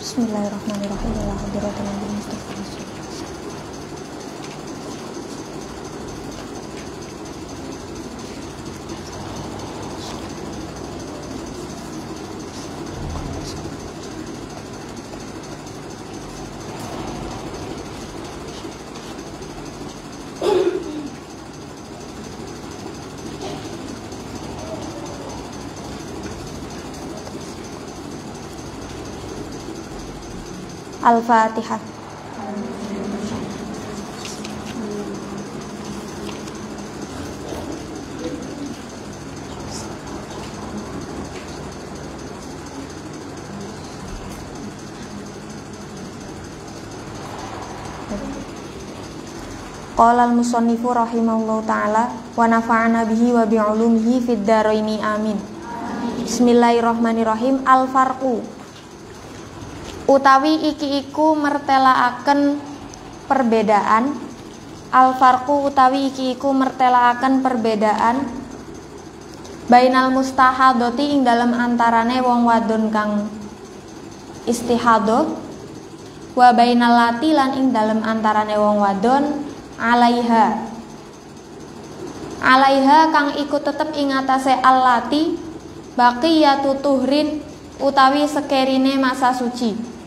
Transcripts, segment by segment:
Bismillahirrahmanirrahim. Al-Fatihah. Qala al-musannifu rahimahullahu ta'ala wa nafa'ana bihi wa bi'ulumihi fid dharaini amin. Bismillahirrahmanirrahim. Al-farqu utawi iki iku mertelaaken perbedaan. Al-farqu utawi iki iku mertelaaken perbedaan bainal mustahadoti ing dalem antarane wong wadon kang istihadah wa bainal lati lan ing dalem antarane wong wadon alaiha kang iku tetep ing atase allati baqiyatu tuhrin utawi sekerine masa suci.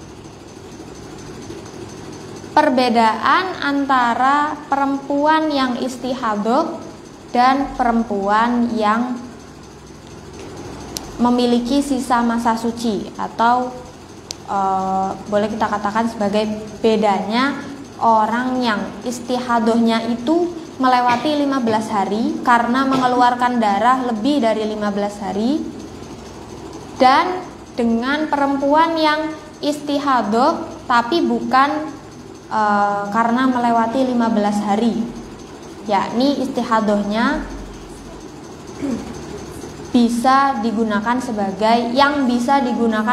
Perbedaan antara perempuan yang istihadah dan perempuan yang memiliki sisa masa suci, atau boleh kita katakan sebagai bedanya orang yang istihadahnya itu melewati 15 hari karena mengeluarkan darah lebih dari 15 hari, dan dengan perempuan yang istihadah tapi bukan karena melewati 15 hari, yakni istihadahnya bisa digunakan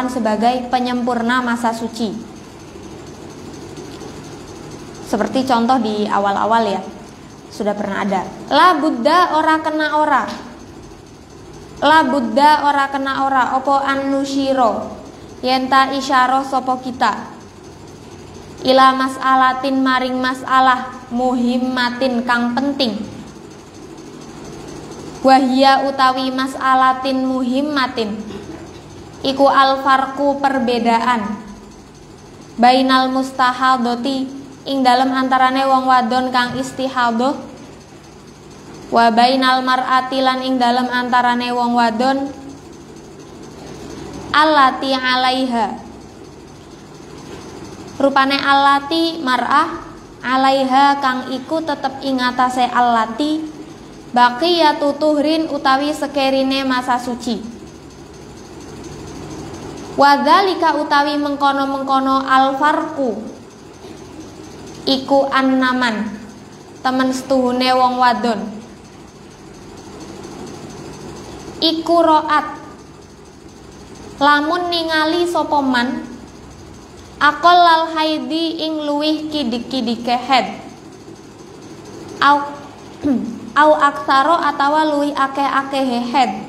sebagai penyempurna masa suci. Seperti contoh di awal-awal ya, sudah pernah ada. La buddha ora kena ora. La buddha ora kena ora opo annusyiro yenta isyarah sopo kita ila mas'alatin maring masalah muhimmatin kang penting. Wahia utawi mas'alatin muhimmatin iku al-farqu perbedaan bainal mustahadoti ing dalem antarane wong wadon kang istihadah wa bainal mar'ati lan ing dalem antarane wong wadon allati alaiha rupane allati mar'ah alaiha kang iku tetep ing atase allati baqiyatu tuhrin utawi sekerine masa suci. Wadzalika utawi mengkono-mengkono al-farqu iku annaman temen setuhune wong wadon iku ro'at lamun ningali sapa man aqallal haidi ing luwih kidik-kidike head au aksaro atawa luwih akeh-akehe head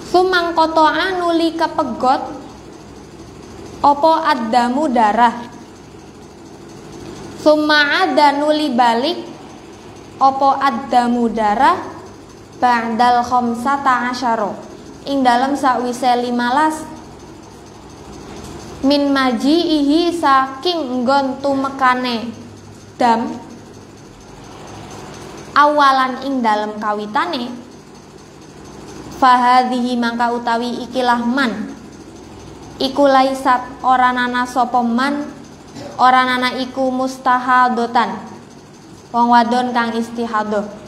sumang kotoa nuli kepegot opo addamu darah summa ada nuli balik opo addamu darah ba'dal khamsata asyara ing dalem sakwise 15 min maji'ihi saking nggon tumekane dam awalan ing dalem kawitane fahadhihi mangka utawi ikilah man iku laisat ora nana sapa man ora nana iku mustahadotan wong wadon kang istihadah.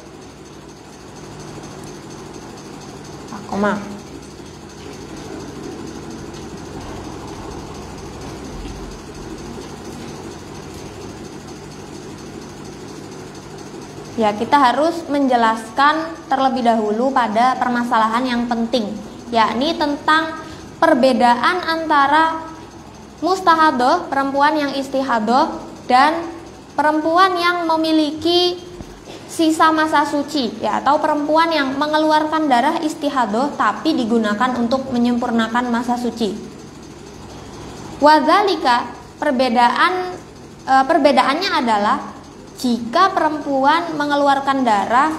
Ya, kita harus menjelaskan terlebih dahulu pada permasalahan yang penting, yakni tentang perbedaan antara mustahadoh, perempuan yang istihadoh, dan perempuan yang memiliki sisa masa suci, ya, atau perempuan yang mengeluarkan darah istihadoh tapi digunakan untuk menyempurnakan masa suci. Wadzalika, perbedaannya adalah jika perempuan mengeluarkan darah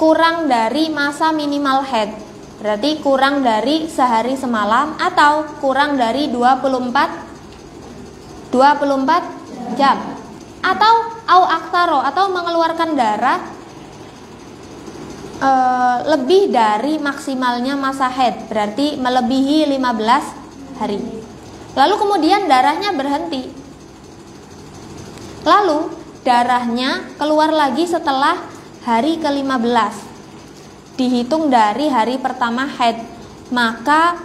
kurang dari masa minimal haid, berarti kurang dari sehari semalam atau kurang dari 24 jam, atau au aktaro, atau mengeluarkan darah lebih dari maksimalnya masa haid, berarti melebihi 15 hari. Lalu kemudian darahnya berhenti, lalu darahnya keluar lagi setelah hari ke-15, dihitung dari hari pertama haid, maka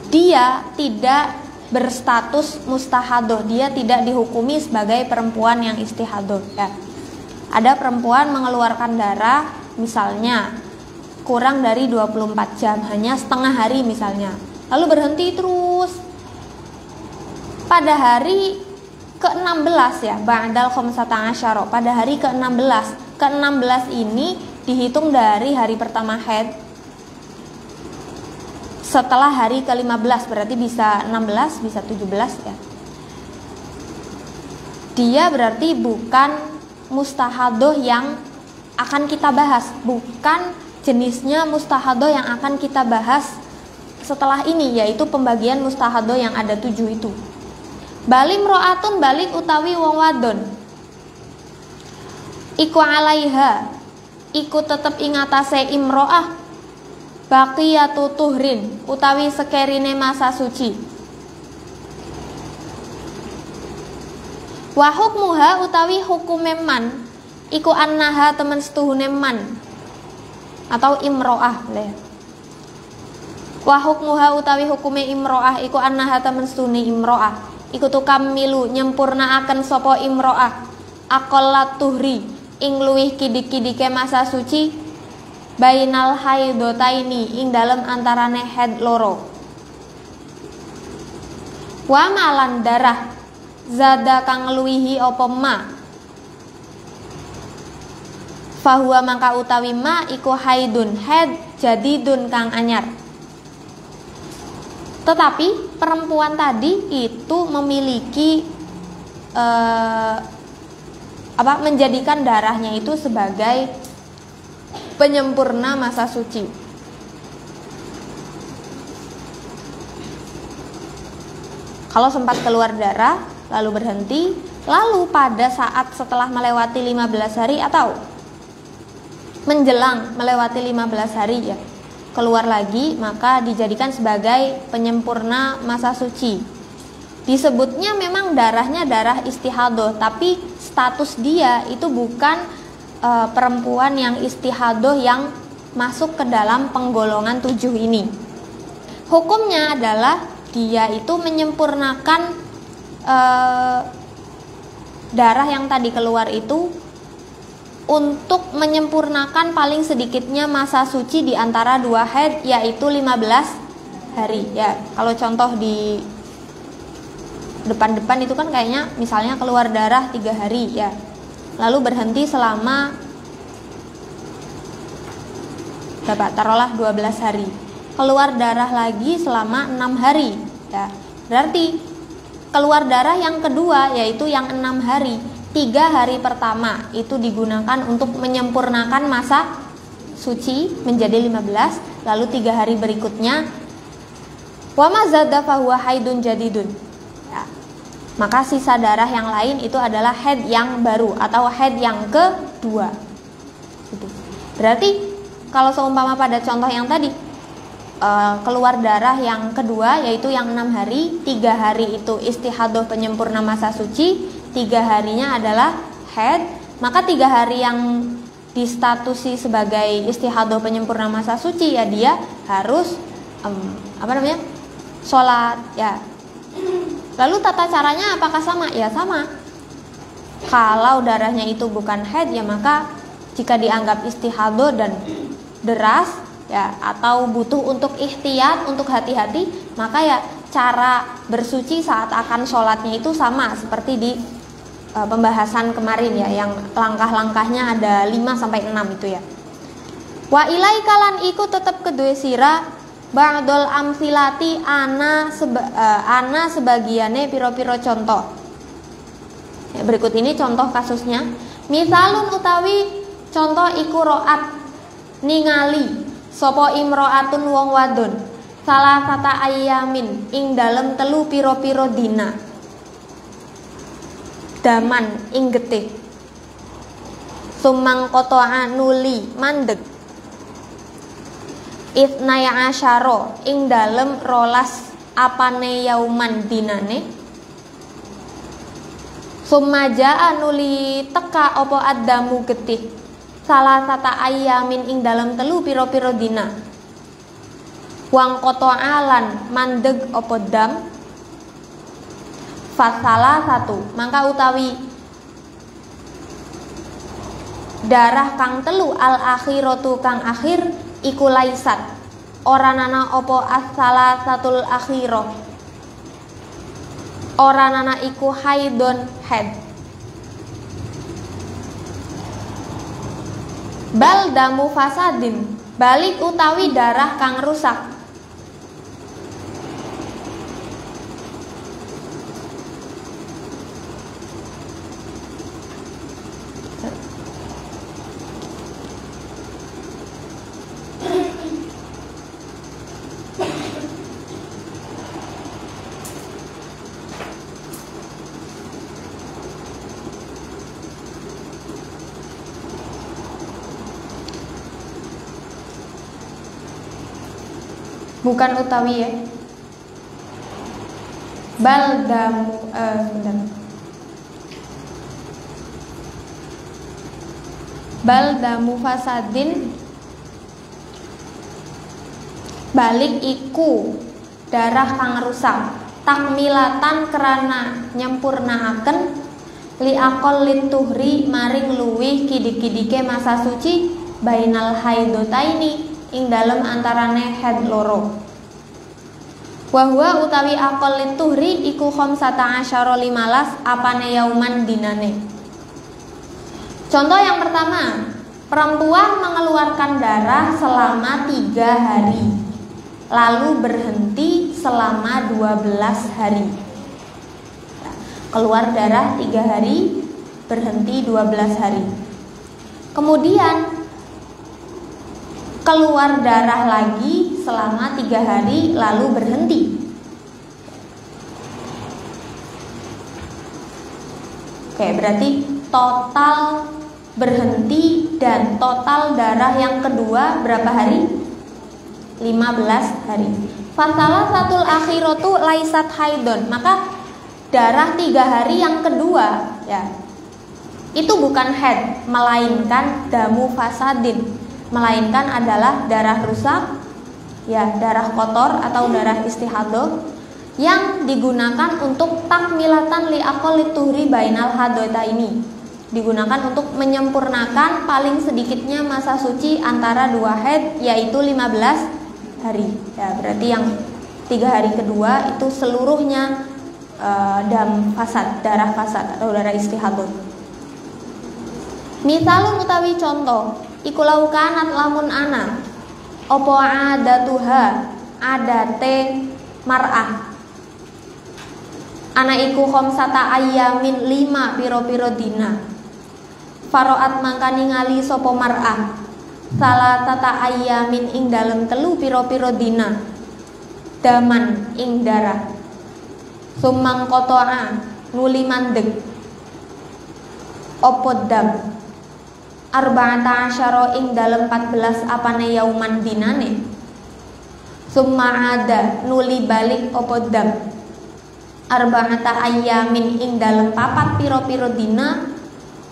dia tidak berstatus mustahadoh, dia tidak dihukumi sebagai perempuan yang istihadoh, ya. Ada perempuan mengeluarkan darah misalnya kurang dari 24 jam, hanya setengah hari misalnya, lalu berhenti terus pada hari ke-16, ya, ba'dal khamsata asyara, pada hari ke-16 ini dihitung dari hari pertama haid setelah hari ke-15, berarti bisa 16, bisa 17, ya. Dia berarti bukan mustahadoh yang akan kita bahas, bukan jenisnya mustahadoh yang akan kita bahas setelah ini, yaitu pembagian mustahadoh yang ada 7 itu. Balim ro'atun, balik utawi wong wadon, iku alaiha, iku tetep ingatase imro'ah, baqiyatu tuhrin, utawi sekerine masa suci. Wa hukmuha, utawi hukume man, iku annaha temen setuhune man atau imro'ah le. Wa hukmuha, utawi hukume imro'ah, iku annaha temen setuhune imro'ah, iku tukam milu nyempurnaaken sapa imro'ah aqallat tuhri, ing luwih kidik-kidike masa suci, bainal haidotaini, ing dalem antarane haid loro. Wa malan darah zada kang luwihi apa ma, fahuwa mangka utawi ma iku haidun, haid jadidun kang anyar. Tetapi perempuan tadi itu memiliki menjadikan darahnya itu sebagai penyempurna masa suci. Kalau sempat keluar darah lalu berhenti, lalu pada saat setelah melewati 15 hari atau menjelang melewati 15 hari, ya, keluar lagi, maka dijadikan sebagai penyempurna masa suci. Disebutnya memang darahnya darah istihadoh, tapi status dia itu bukan perempuan yang istihadoh yang masuk ke dalam penggolongan 7 ini. Hukumnya adalah dia itu menyempurnakan darah yang tadi keluar itu untuk menyempurnakan paling sedikitnya masa suci di antara 2 haid, yaitu 15 hari, ya. Kalau contoh di depan-depan itu kan kayaknya misalnya keluar darah 3 hari, ya, lalu berhenti selama berapa, taruhlah 12 hari, keluar darah lagi selama 6 hari, ya. Berarti keluar darah yang kedua, yaitu yang 6 hari, 3 hari pertama itu digunakan untuk menyempurnakan masa suci menjadi 15, lalu 3 hari berikutnya wa mazada fahuwa haidun jadidun, ya, maka sisa darah yang lain itu adalah haid yang baru atau haid yang kedua. Berarti kalau seumpama pada contoh yang tadi keluar darah yang kedua, yaitu yang 6 hari, 3 hari itu istihadoh penyempurna masa suci, 3 harinya adalah haid, maka 3 hari yang distatusi sebagai istihadoh penyempurna masa suci, ya dia harus sholat, ya. Lalu tata caranya apakah sama? Ya sama. Kalau darahnya itu bukan haid ya maka jika dianggap istihadah dan deras ya atau butuh untuk ihtiyat, untuk hati-hati, maka ya cara bersuci saat akan sholatnya itu sama seperti di pembahasan kemarin ya, yang langkah-langkahnya ada 5-6 itu ya. Wa ilaikalan iku tetep kedue sira ba'dul amsilati ana sebagiane piro-piro contoh. Ya, berikut ini contoh kasusnya. Misalun utawi contoh iku ro'at ningali sopo imro'atun wong wadon salah sata ayamin ing dalem telu piro-piro dina daman ing getih sumang kotoa nuli mandeg itnaya asyaro ing dalem rolas apane yauman dinane sumaja nuli teka opo adamu getih salah sata ayamin ing dalam telu piro-piro dina wang koto alan mandeg opo dam fasalah satu mangka utawi darah kang telu al akhiratu kang akhir iku laisat ora nana opo asala satul akhiro ora nana iku haidon head bal damu fasadin balik utawi darah kang rusak. Bukan utawi ya. Baldamu baldamu fasadin balik iku darah kang rusak takmilatan kerana nyempurnaaken li akol lituhri maring luwih kidik-kidike masa suci bainal haidotaini ing dalem antarane head loro. Wahwa utawi akol lituhri iku khamsata asyara 15 apane yauman dinane. Contoh yang pertama, perempuan mengeluarkan darah selama 3 hari lalu berhenti selama 12 hari. Keluar darah 3 hari, berhenti 12 hari. Kemudian keluar darah lagi selama 3 hari lalu berhenti. Oke, berarti total berhenti dan total darah yang kedua berapa hari? 15 hari. Fasalah satul akhiratu laisat haidon. Maka darah 3 hari yang kedua ya itu bukan haid, melainkan damu fasadin, melainkan adalah darah rusak ya, darah kotor atau darah istihadah yang digunakan untuk takmilatan li aqalli tuhri bainal hadoita ini, digunakan untuk menyempurnakan paling sedikitnya masa suci antara 2 haid yaitu 15 hari ya. Berarti yang 3 hari kedua itu seluruhnya dam fasad, darah fasad atau darah istihadah. Misalun utawi contoh iku laukanat lamun ana opo adatuha adate mar'ah ana iku khamsata ayyamin 5 piro-piro dina faroat mangka ningali sapa mar'ah salah tata ayyamin ing dalem 3 piro-piro dina daman ing darah sumang kotoa nuli mandeg opo dam arba'ata asyara ing dalem 14 apane yauman dinane summa ada nuli balik opo dam arba'ata ayyamin ing dalem 4 piro-piro dina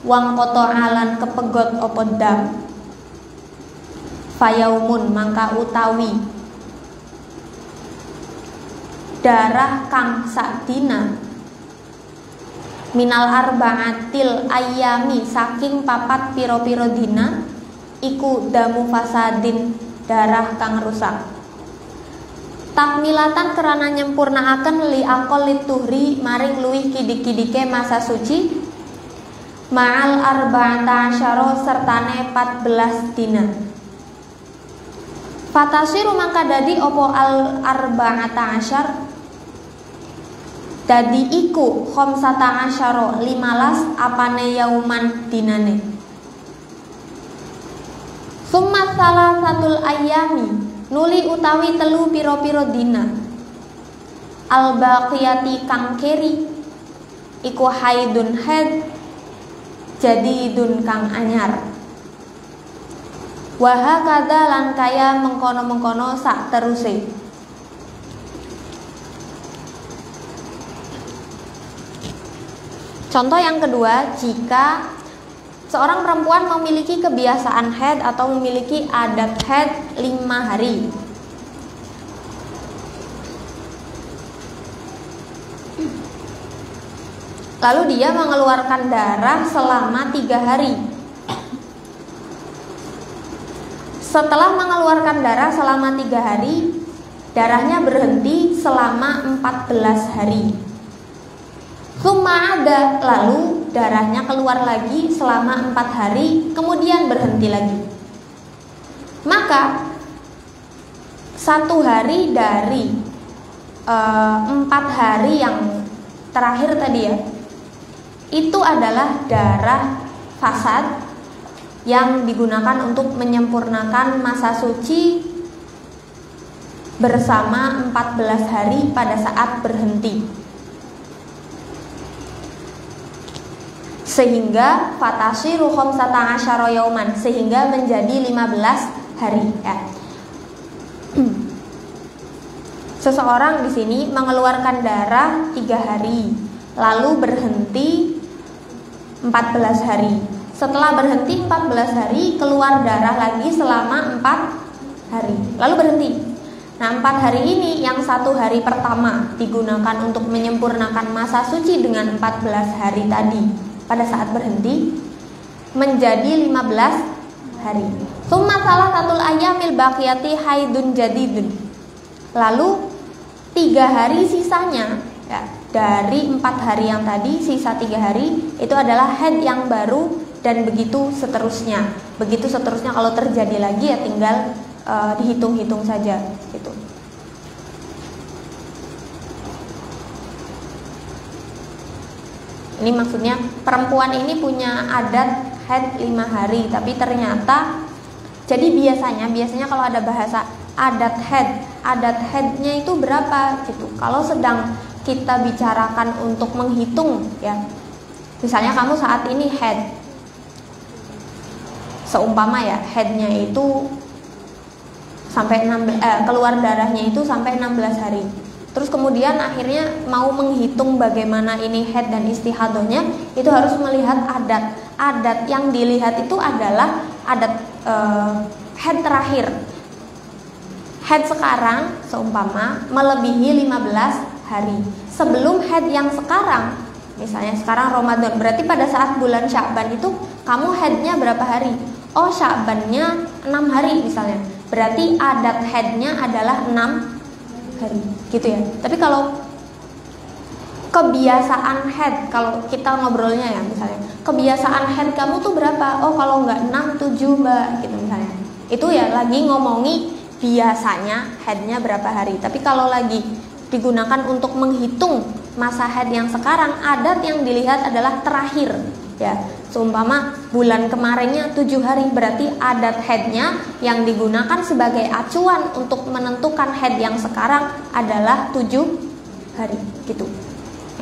wang koto alan kepegot opo dam fayaumun mangka utawi darah kang sak dina minal arba'atil ayami saking papat piro-piro dina iku damu fasadin darah kang rusak. Takmilatan kerana nyempurnaaken li akol lituhri maring luwih kidik-kidike masa suci ma'al arba'ata asyara sertane 14 dina. Fatasiru mangka dadi opo al arba'ata asyar dadi iku khamsata asyara 15 apane yauman dinane. Summa salasatul ayyami nuli utawi telu piro-piro dina al baqiyati kang keri iku haidun haid jadi dun kang anyar. Waha kada lan kaya mengkono-mengkono sak teruse. Contoh yang kedua, jika seorang perempuan memiliki kebiasaan haid atau memiliki adat haid 5 hari. Lalu dia mengeluarkan darah selama 3 hari. Setelah mengeluarkan darah selama 3 hari, darahnya berhenti selama 14 hari. Summa ada, lalu darahnya keluar lagi selama 4 hari, kemudian berhenti lagi. Maka 1 hari dari 4 hari yang terakhir tadi ya, itu adalah darah fasad yang digunakan untuk menyempurnakan masa suci bersama 14 hari pada saat berhenti. Sehingga fatasiru khamsata asyara yauman, sehingga menjadi 15 hari ya. Seseorang di sini mengeluarkan darah 3 hari, lalu berhenti 14 hari. Setelah berhenti 14 hari, keluar darah lagi selama 4 hari, lalu berhenti. Nah, 4 hari ini yang 1 hari pertama digunakan untuk menyempurnakan masa suci dengan 14 hari tadi pada saat berhenti menjadi 15 hari. Summa salah satul ayyamil baqiyati haidun jadidun. Lalu 3 hari sisanya ya, dari 4 hari yang tadi, sisa 3 hari itu adalah haid yang baru, dan begitu seterusnya. Begitu seterusnya, kalau terjadi lagi ya tinggal dihitung-hitung saja gitu. Ini maksudnya perempuan ini punya adat haid 5 hari, tapi ternyata jadi biasanya kalau ada bahasa adat haidnya itu berapa gitu. Kalau sedang kita bicarakan untuk menghitung ya, misalnya kamu saat ini haid, seumpama ya haidnya itu sampai keluar darahnya itu sampai 16 hari. Terus kemudian akhirnya mau menghitung bagaimana ini haid dan istihadohnya, itu harus melihat adat. Adat yang dilihat itu adalah adat haid terakhir. Haid sekarang seumpama melebihi 15 hari. Sebelum haid yang sekarang, misalnya sekarang Ramadan, berarti pada saat bulan Sya'ban itu kamu haidnya berapa hari? Oh, Sya'bannya 6 hari misalnya. Berarti adat haidnya adalah 6 hari gitu ya. Tapi kalau kebiasaan haid, kalau kita ngobrolnya ya misalnya, kebiasaan haid kamu tuh berapa? Oh, kalau nggak 6, 7 mbak gitu misalnya. Itu ya lagi ngomongi biasanya haidnya berapa hari. Tapi kalau lagi digunakan untuk menghitung masa haid yang sekarang, adat yang dilihat adalah terakhir ya. Seumpama bulan kemarinnya 7 hari, berarti adat haidnya yang digunakan sebagai acuan untuk menentukan haid yang sekarang adalah 7 hari gitu.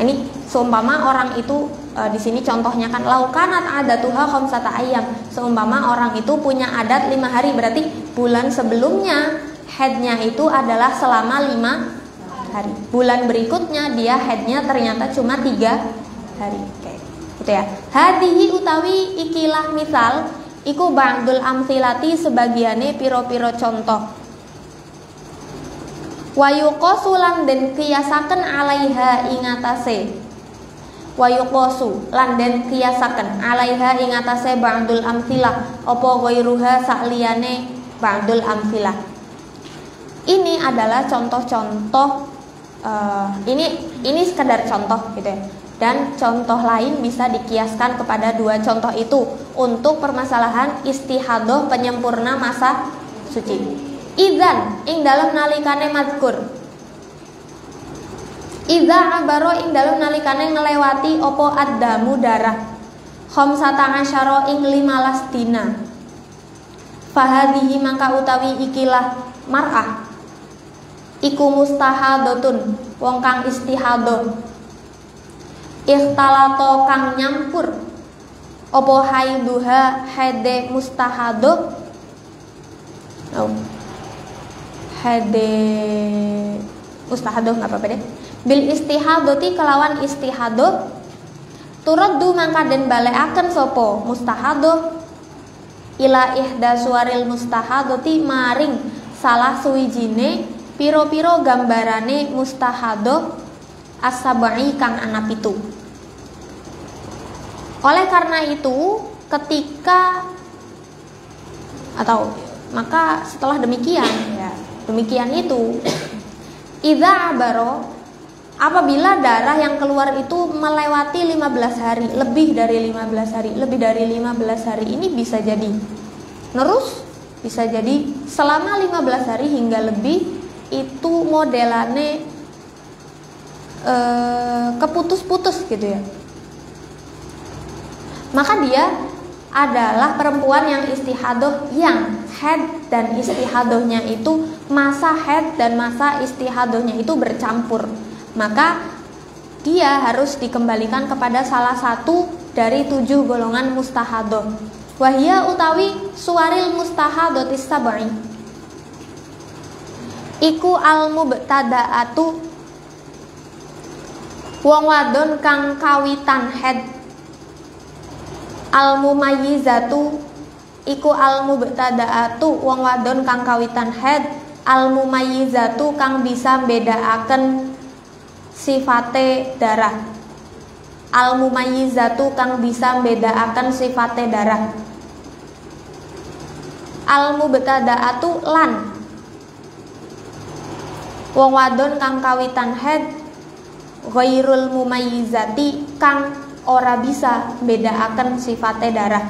Ini seumpama orang itu di sini contohnya kan laukanat adatuha khamsata ayyam. Seumpama orang itu punya adat 5 hari, berarti bulan sebelumnya haidnya itu adalah selama 5 hari. Bulan berikutnya dia haidnya ternyata cuma 3 hari. Gitu ya. Hadihi utawi ikilah misal iku ba'dul amsilati sebagiane piro-piro contoh. Wa yuqasulan den kiyasaken alaiha ingatase wa yuqasu lan den kiyasaken alaiha ing atase ba'dul amtsilah apa ghairuha sakliyane ba'dul amtsilah. Ini adalah contoh-contoh ini sekedar contoh gitu ya. Dan contoh lain bisa dikiaskan kepada dua contoh itu untuk permasalahan istihadah penyempurna masa suci. Idzan ing dalem nalikane mazkur. Idza abaro ing dalem nalikane ngelewati opo addamu darah. Khamsata asyara ing 15 dina. Fahadhihi maka utawi ikilah mar'ah. Iku mustahadatun wong kang istihadah. Ikhtalato kang nyampur opo haiduha haide mustahadah. Hade mustahadah nggak apa-apa deh. Bil istihadati kelawan istihadah turaddu mangka den balekaken sapa mustahadah ila ihda suwaril mustahadati maring salah suwijine piro-piro gambarane mustahadah as-sab'i kang ana pitu. Oleh karena itu ketika atau maka setelah demikian ya, demikian itu idza abaro apabila darah yang keluar itu melewati 15 hari, lebih dari 15 hari, lebih dari 15 hari ini bisa jadi nerus, bisa jadi selama 15 hari hingga lebih itu modelane keputus-putus gitu ya. Maka dia adalah perempuan yang istihadah yang haid dan istihadahnya itu masa haid dan masa istihadahnya itu bercampur. Maka dia harus dikembalikan kepada salah satu dari 7 golongan mustahadah. Wahia utawi suwaril mustahadatis sab'i. Iku al-mubtada'atu wong wadon kang kawitan haid. Al-mumayyizatu iku al-mubtada'atu wong wadon kang kawitan haid. Al-mumayyizatu kang bisa mbedakaken sifate darah. Al-mumayyizatu kang bisa mbedakaken sifate darah. Al-mubtada'atu lan wong wadon kang kawitan haid ghairul mumayyizati kang ora bisa mbedakaken sifate darah.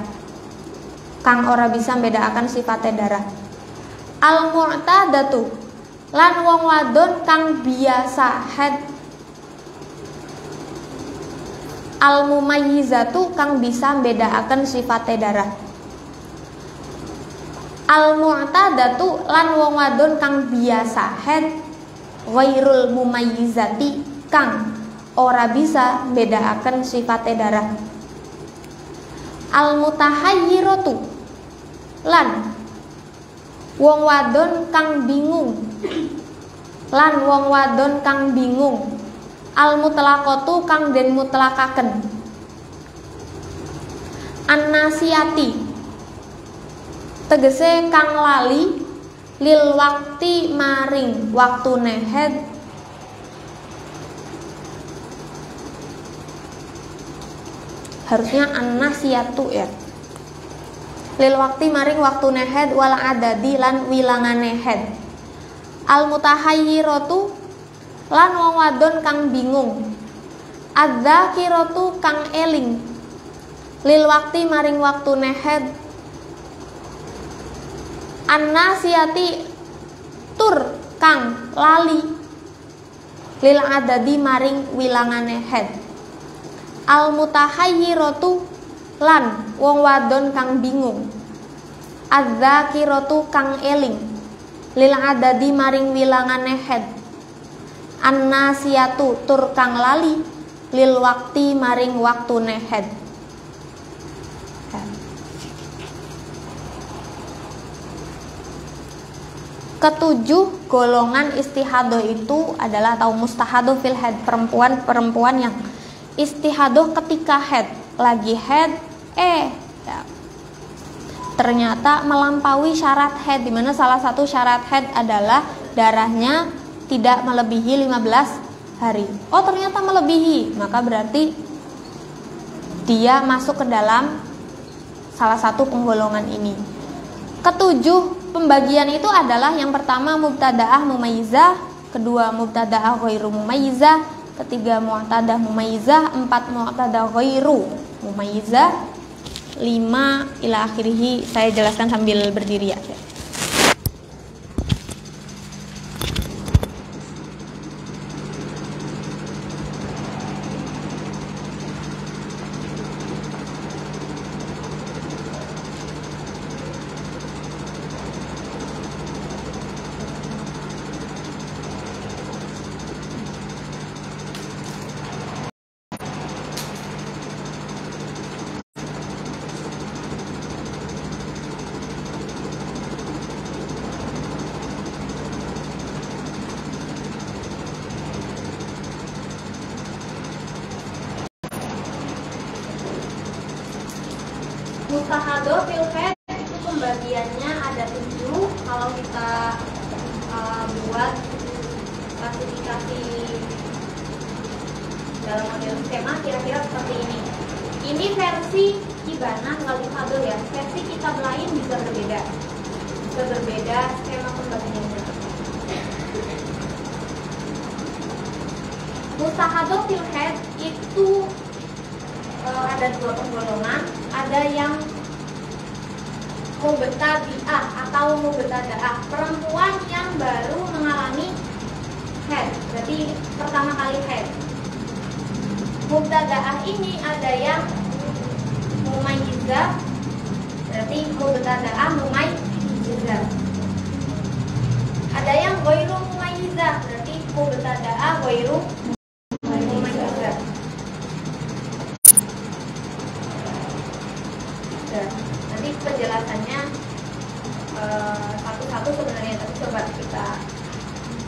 Kang ora bisa mbedakaken sifate darah. Al-mu'tadatu lan wong wadon kang biasa haid. Al-mumayyizatu kang bisa mbedakaken sifate darah. Al-mu'tadatu lan wong wadon kang biasa haid ghairul mumayyizati kang ora bisa mbedakaken sifate darah. Al-mutahayyiratu lan wong wadon kang bingung. Lan wong wadon kang bingung. Al-mutlaqatu kang den mutlakaken. An-nasiyati tegese kang lali lil wakti maring waktune haid. Harusnya an-nasiyatu ya. Lil wakti maring waktune haid wal adadi lan wilangane haid. Al-mutahayyiratu lan wong wadon kang bingung. Adzakiratu kang eling lil wakti maring waktune haid. An-nasiyati tur kang lali lil adadi maring wilangane haid. Al-mutahayyiratu lan wong wadon kang bingung. Adzakiratu kang eling lil adadi maring wilangane haid. An-nasiyatu tur kang lali lil wakti maring waktune haid. Ketujuh golongan istihadah itu adalah atau mustahadah fil haid, perempuan yang istihadah ketika haid, lagi haid ya, ternyata melampaui syarat haid, di mana salah satu syarat haid adalah darahnya tidak melebihi 15 hari. Oh ternyata melebihi, maka berarti dia masuk ke dalam salah satu penggolongan ini. Ketujuh pembagian itu adalah yang pertama mubtadaah mumayyizah, kedua mubtadaah ghairu mumayyizah, ketiga mu'tadah mumayyizah, empat mu'tadah ghairu mumayyizah, 5 ila akhirih. Saya jelaskan sambil berdiri ya. Mustahadho fil head itu pembagiannya ada 7. Kalau kita buat klasifikasi dalam model skema kira-kira seperti ini. Ini versi Ibanah Lalifado ya. Versi kitab lain bisa berbeda. Bisa berbeda skema pembagiannya. Mustahadho fil head itu ada 2 penggolongan, ada yang mubtadi'ah atau mubtada'ah, perempuan yang baru mengalami haid, berarti pertama kali haid. Mubtada'ah ini ada yang mumayyizah, berarti mubtada'ah mumayyizah. Ada yang ghairu mumayyizah, berarti mubtada'ah ghairu mumayyizah. Nanti penjelasannya satu-satu sebenarnya, tapi coba kita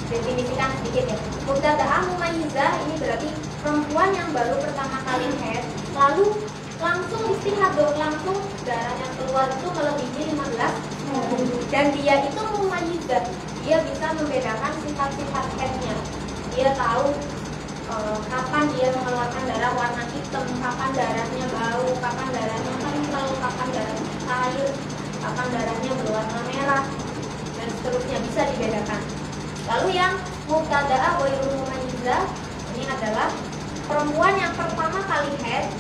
definisikan sedikit ya. Mubtada'ah mumayyizah ini berarti perempuan yang baru pertama kali haid, lalu langsung istihadah, langsung darah yang keluar itu melebihi 15, dan dia itu mumayyizah, dia bisa membedakan sifat-sifat haidnya. Dia tahu kapan dia mengeluarkan darah warna hitam, kapan darahnya bau, kapan darahnya kental, kapan darahnya cair, kapan darahnya berwarna merah, dan seterusnya bisa dibedakan. Lalu yang mubtada'ah ghairu mumayyizah ini adalah perempuan yang pertama kali haid,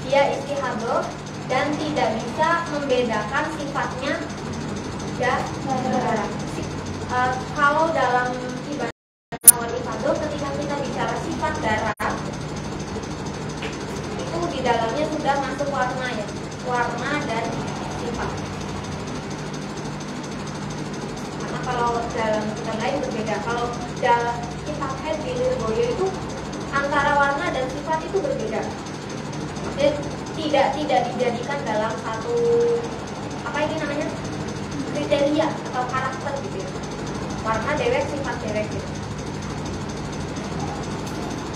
dia istihadah dan tidak bisa membedakan sifatnya darah. Kalau dalam ketika kita bicara sifat darah itu di dalamnya sudah masuk warna ya, warna dan sifat. Karena kalau dalam kitab lain berbeda. Kalau dalam kitab haid di Lirboyo itu antara warna dan sifat itu berbeda. Maksudnya tidak dijadikan dalam satu apa ini namanya kriteria atau karakter gitu ya. Warna dewek, sifat dewek gitu.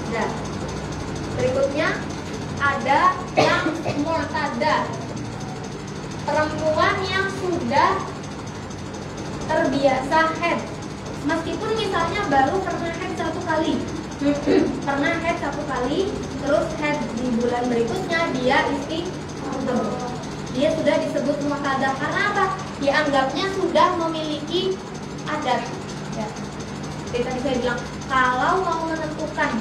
Nah, berikutnya ada yang mu'tadah, perempuan yang sudah terbiasa haid, meskipun misalnya baru pernah haid 1 kali, pernah haid 1 kali, terus haid di bulan berikutnya dia istihadah, dia sudah disebut mu'tadah. Karena apa? Dianggapnya sudah memiliki adat ya. Seperti tadi saya bilang, kalau mau menentukan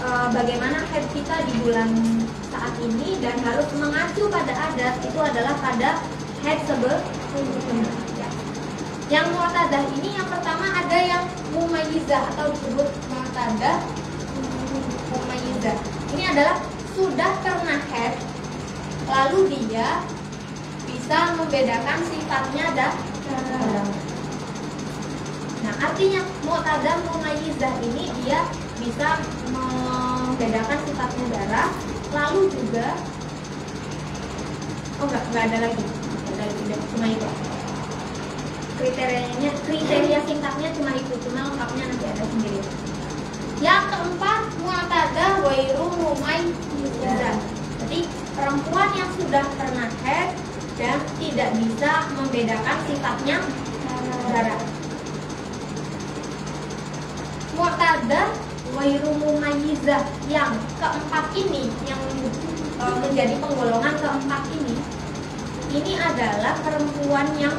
bagaimana haid kita di bulan saat ini dan harus mengacu pada adat, itu adalah pada haid sebelumnya ya. Yang mu'tadah ini yang pertama ada yang mumayyizah atau disebut mu'tadah mumayyizah. Ini adalah sudah pernah haid, lalu dia bisa membedakan sifatnya darah. Nah, artinya mu'tadah mumayyizah ini dia bisa membedakan sifatnya darah, lalu juga enggak ada lagi, cuma itu kriteria singkatnya, cuma itu, cuma lengkapnya nanti ada sendiri. Yang keempat mu'tadah ghairu mumayyizah, jadi perempuan yang sudah pernah haid dan tidak bisa membedakan sifatnya darah. Mu'tadah ghairu mumayyizah yang keempat ini, yang menjadi penggolongan keempat ini adalah perempuan yang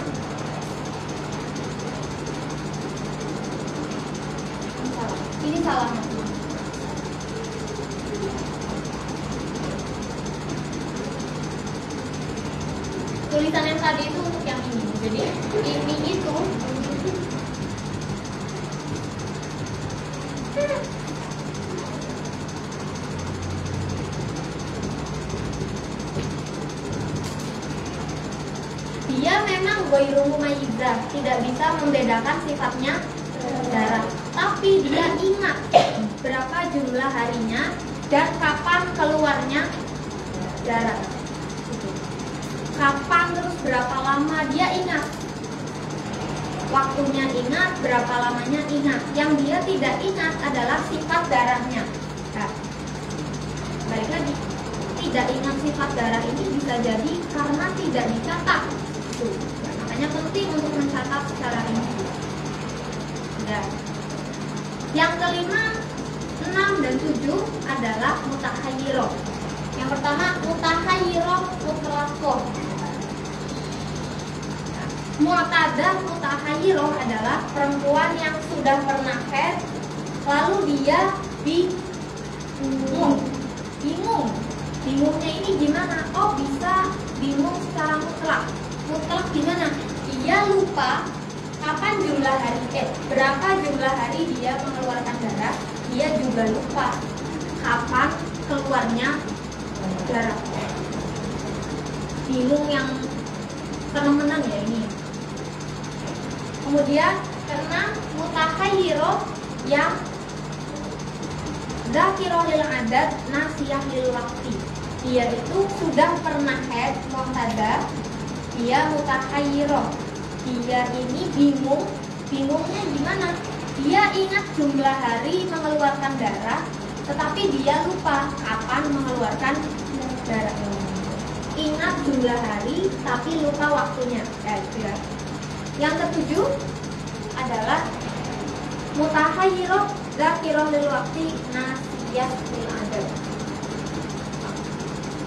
ini salah. Tulisan yang tadi itu untuk yang ini. Jadi ini itu dia memang ghairu mumayyizah, tidak bisa membedakan sifatnya darah. Tapi dia ingat berapa jumlah harinya dan kapan keluarnya darah. Kapan terus berapa lama dia ingat. Waktunya ingat, berapa lamanya ingat. Yang dia tidak ingat adalah sifat darahnya. Nah, balik lagi, tidak ingat sifat darah ini bisa jadi karena tidak dicatat. Makanya penting untuk mencatat secara ini. Ya. Yang kelima, 6 dan 7 adalah mutahayyirah. Yang pertama mutahayyirah mutlaqah. Mu'tadah mutahayyirah adalah perempuan yang sudah pernah haid lalu dia bingung. Bingungnya ini gimana? Oh, bisa bingung secara mutlak. Mutlak gimana? Dia lupa kapan jumlah hari, berapa jumlah hari dia mengeluarkan darah. Dia juga lupa kapan keluarnya darah. Bingung yang fenomenal ya ini. Kemudian karena mutahayyirah yang dzakirah lil adat nasiyah lil waqti. Dia itu sudah pernah haid mu'tadah, dia mutahayyirah. Dia ini bingungnya gimana? Dia ingat jumlah hari mengeluarkan darah, tetapi dia lupa kapan mengeluarkan darah. Ingat jumlah hari, tapi lupa waktunya. Ya. Yang ketujuh adalah mutahayyirah dzakirah lil waqti nasiyah lil adat.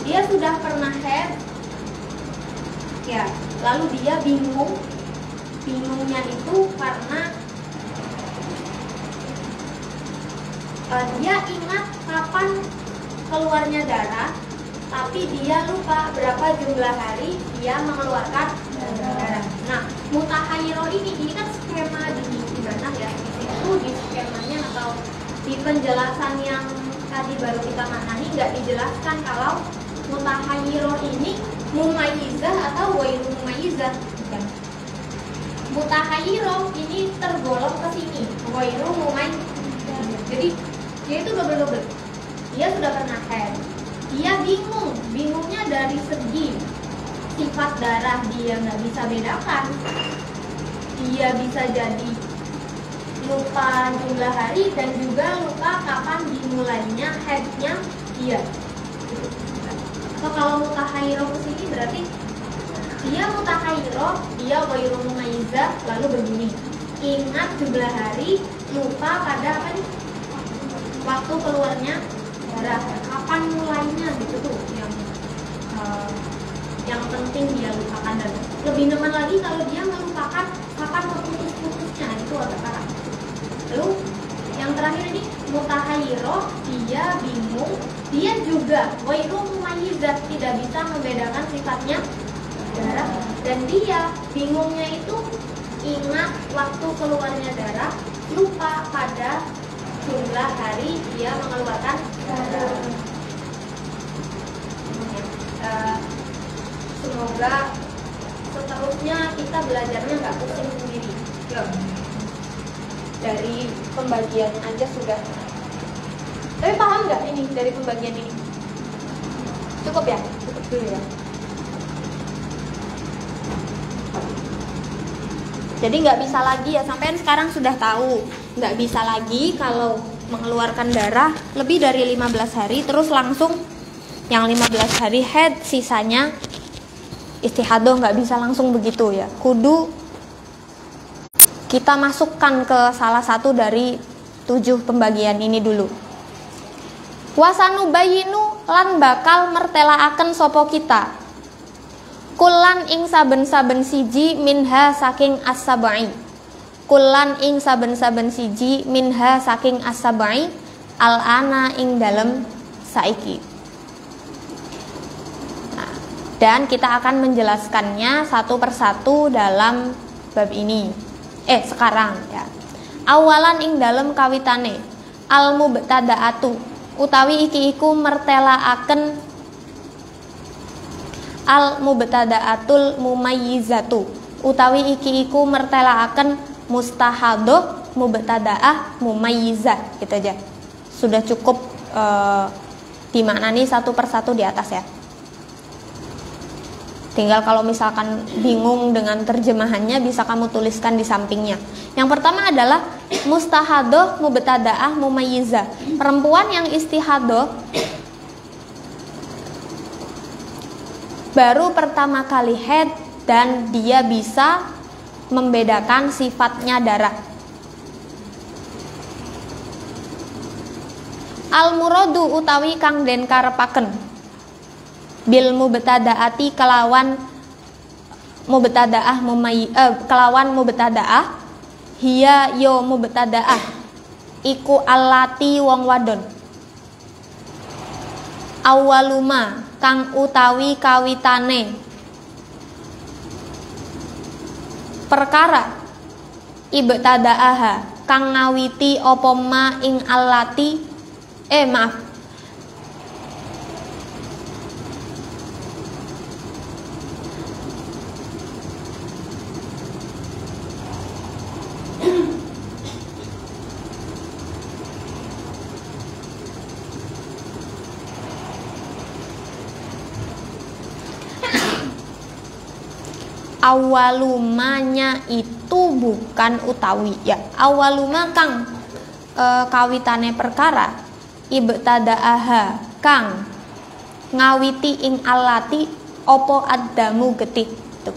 Dia sudah pernah haid, ya, lalu dia bingung. Bingungnya itu karena dia ingat kapan keluarnya darah, tapi dia lupa berapa jumlah hari dia mengeluarkan darah. Nah, mutahayyirah ini kan skema di mana ya? Itu di skemanya atau di penjelasan yang tadi baru kita maknai nggak dijelaskan kalau mutahayyirah ini mumayyizah atau ghairu mumayyizah. Mutahayyirah ini tergolong ke sini, ghairu mumayyizah. Jadi dia itu double. Dia sudah pernah haid. Dia bingungnya dari segi sifat darah dia nggak bisa bedakan. Dia bisa jadi lupa jumlah hari dan juga lupa kapan dimulainya haidnya dia. So, kalau mutahayyirah ke sini berarti dia mutahayyirah, dia ghairu mumayyizah, lalu begini. Ingat jumlah hari, lupa pada apa nih? Waktu keluarnya darah, kapan mulainya gitu tuh yang penting dia lupakan. Dan lebih nemen lagi kalau dia melupakan kapan putus-putusnya, itu agak parah. Lalu yang terakhir ini mutahayyirah, dia bingung, dia juga ghairu mumayyizah, tidak bisa membedakan sifatnya darah, dan dia bingungnya itu ingat waktu keluarnya darah, lupa pada jumlah hari dia mengeluarkan darah. Semoga seterusnya kita belajarnya nggak pusing sendiri. Dari pembagian aja sudah. Tapi paham nggak ini dari pembagian ini? Cukup ya? Cukup dulu ya. Jadi nggak bisa lagi ya, sampean sekarang sudah tahu nggak bisa lagi kalau mengeluarkan darah lebih dari 15 hari terus langsung yang 15 hari haid, sisanya istihadah, nggak bisa langsung begitu ya. Kudu kita masukkan ke salah satu dari 7 pembagian ini dulu. Wasanu bayinu lan bakal mertelaaken sapa kita kulan ing saben-saben siji minha saking as-sab'i. Kulan ing saben-saben siji minha saking as-sab'i al-ana ing dalem saiki. Nah, dan kita akan menjelaskannya satu persatu dalam bab ini. Sekarang ya. Awalan ing dalem kawitane al-mubtada'atu utawi iki iku mertelaaken al-mubtada'atul mumayyizatu utawi iki iku mertelaaken mustahadoh mubtada'ah mumayyizah, gitu aja. Sudah cukup dimaknani satu persatu di atas ya. Tinggal kalau misalkan bingung dengan terjemahannya bisa kamu tuliskan di sampingnya. Yang pertama adalah mustahadoh mubtada'ah mumayyizah. Perempuan yang istihadoh baru pertama kali haid dan dia bisa membedakan sifatnya darah. Al-muradu utawi kang den karepaken bil mubtadaati kelawan mubtadaah kelawan mubtadaah hiya yo mubtadaah iku allati wong wadon awaluma kang utawi kawitane perkara ibtadaaha kang ngawiti apa ma ing allati awalumanya itu bukan utawi ya. Awaluma kang kawitane perkara ibtadaaha kang ngawiti ing alati opo adamu getih tuh.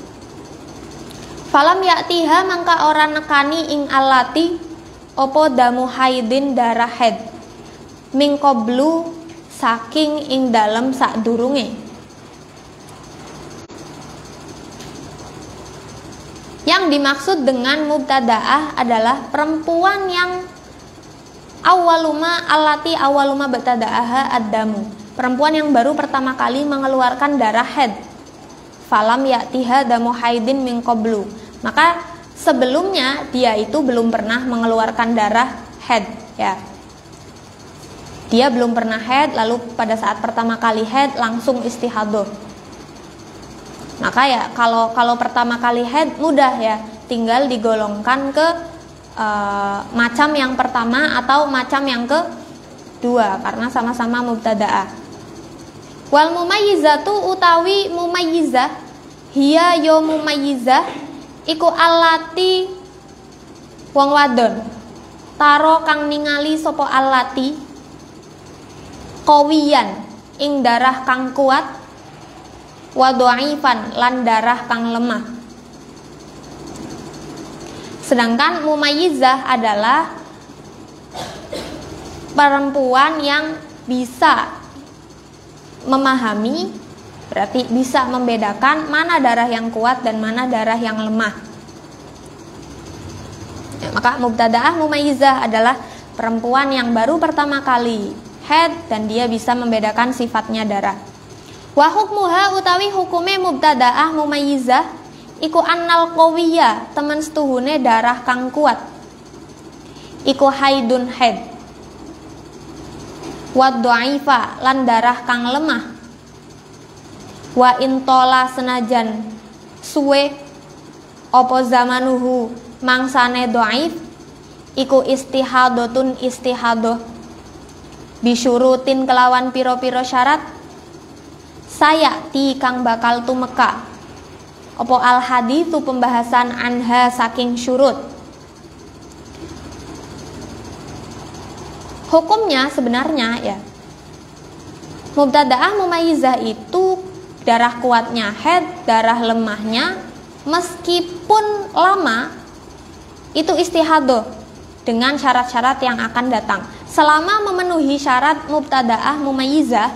Falam yaktiha mangka ora nekani ing alati opo damu haidin darah haid min qablu saking ing dalem sakdurunge. Yang dimaksud dengan mubtadaah adalah perempuan yang awaluma alati awaluma btadaaha ad-damu. Perempuan yang baru pertama kali mengeluarkan darah haid. Falam ya'tiha damu haidin min qablu. Maka sebelumnya dia itu belum pernah mengeluarkan darah haid ya. Dia belum pernah haid, lalu pada saat pertama kali haid langsung istihadah. Maka ya kalau pertama kali haid mudah ya, tinggal digolongkan ke macam yang pertama atau macam yang kedua karena sama-sama mubtadaah. Wal mumayyizatu utawi mumayyizah hiya yo mumayyizah iku allati wong wadon taro kang ningali sapa allati qawiyan ing darah kang kuat wa dhaifan lan darah kang lemah. Sedangkan mumayyizah adalah perempuan yang bisa memahami, berarti bisa membedakan mana darah yang kuat dan mana darah yang lemah. Ya, maka mubtadaah mumayyizah adalah perempuan yang baru pertama kali haid dan dia bisa membedakan sifatnya darah. Wa hukmuha utawi hukume mubtadaah mumayyizah iku annal qawiyya temen setuhune darah kang kuat iku haidun haid wa dhaifa lan darah kang lemah wa intola senajan suwe apa zamanuhu mangsane dhaif iku istihadatun istihadah bisyurutin kelawan piro-piro syarat saya ti kang bakal tumeka opo al haditsu pembahasan anha saking syurut. Hukumnya sebenarnya ya mubtadaah mumayyizah itu darah kuatnya haid, darah lemahnya meskipun lama itu istihadah dengan syarat-syarat yang akan datang. Selama memenuhi syarat mubtadaah mumayyizah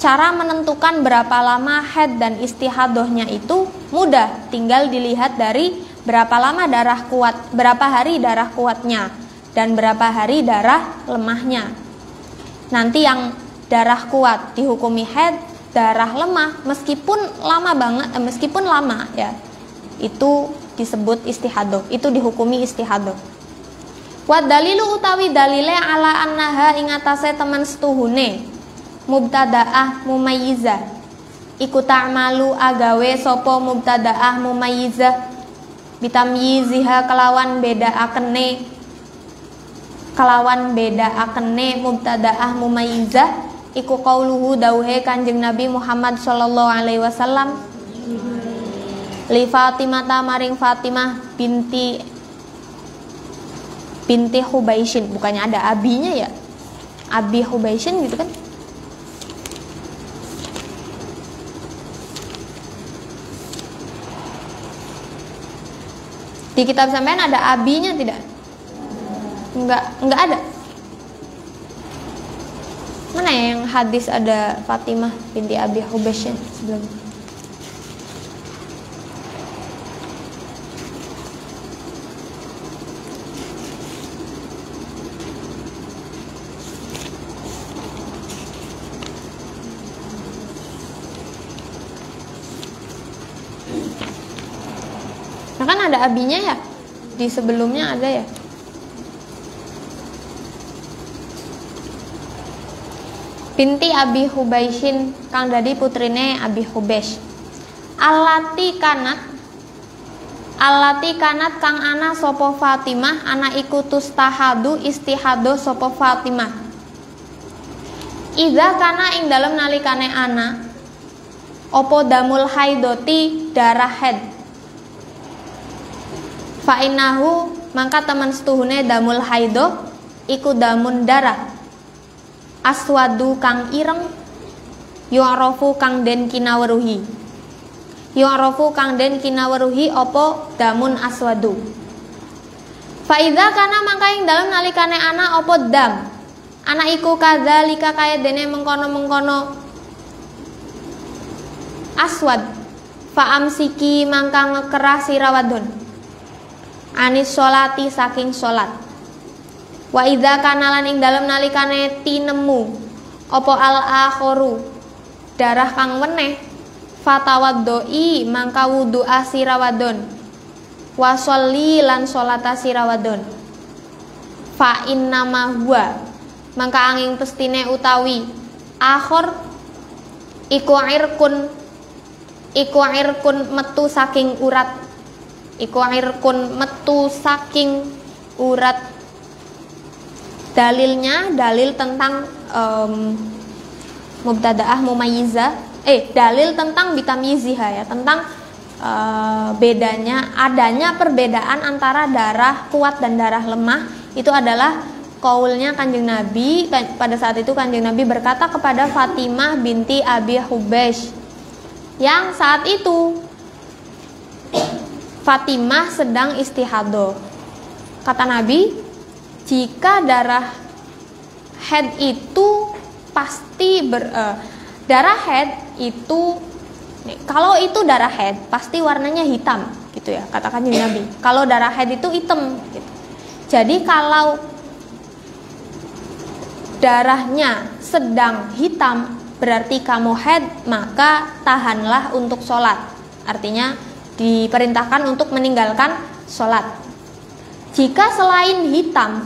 Cara menentukan berapa lama haid dan istihadohnya itu mudah, tinggal dilihat dari berapa lama darah kuat, berapa hari darah kuatnya dan berapa hari darah lemahnya. Nanti yang darah kuat dihukumi haid, darah lemah meskipun lama banget, meskipun lama ya, itu disebut istihadoh, itu dihukumi istihadoh. Wa dalilu utawi dalile ala annaha ing atase temen setuhune mubtadaah mumayyizah iku ta'malu agawe sapa mubtadaah mumayyizah bitamyiziha kelawan beda akene mubtadaah mumayyizah iku qauluhu dawuhe Kanjeng Nabi Muhammad sallallahu alaihi wasallam li Fatimah maring Fatimah binti Hubaishin, bukannya ada abinya ya, Abi Hubaishin gitu kan. Di kitab sampean ada abinya tidak? Enggak ada. Mana ya yang hadis ada Fatimah binti Abi Hubaishin sebelumnya? Nah kan ada abinya ya, di sebelumnya ada ya. Binti Abi Hubaishin kang dadi putrine Abi Hubeish. Alati kanat kang ana sapa Fatimah ana iku tustahadu istihado sapa Fatimah. Iza kana ing dalem nalikane ana opo damul haidoti darah haid. Fa'inahu mangka teman setuhune damul haido iku damun darah aswadu kang ireng yu'rafu kang den kinaweruhi opo damun aswadu. Fa'idha kana mangka ing dalem nalikane ana opo dam ana iku kadzalika kaya dene mengkono-mengkono aswad fa'amsiki mangka ngekerah sirawadon anis sholati saking sholat. Wa idza kana lan ing dalem nalikane tinemu apa al akhoru darah kang weneh fatawaddoi mangka wudu asirawadon wa sholli lan sholata sirawadon. Fa innama huwa mangka angin pestine utawi akhor iku irkun metu saking urat. Dalilnya dalil tentang mubtadaah mumayyizah, dalil tentang bitamyiziha ya, tentang adanya perbedaan antara darah kuat dan darah lemah. Itu adalah qaulnya Kanjeng Nabi. Pada saat itu Kanjeng Nabi berkata kepada Fatimah binti Abi Hubeish, yang saat itu Fatimah sedang istihadoh. Kata Nabi, jika darah haid itu pasti darah haid itu, kalau itu darah haid pasti warnanya hitam gitu ya, kata Kanjeng Nabi. Kalau darah haid itu hitam gitu. Jadi kalau darahnya sedang hitam berarti kamu haid, maka tahanlah untuk sholat. Artinya diperintahkan untuk meninggalkan sholat. Jika selain hitam,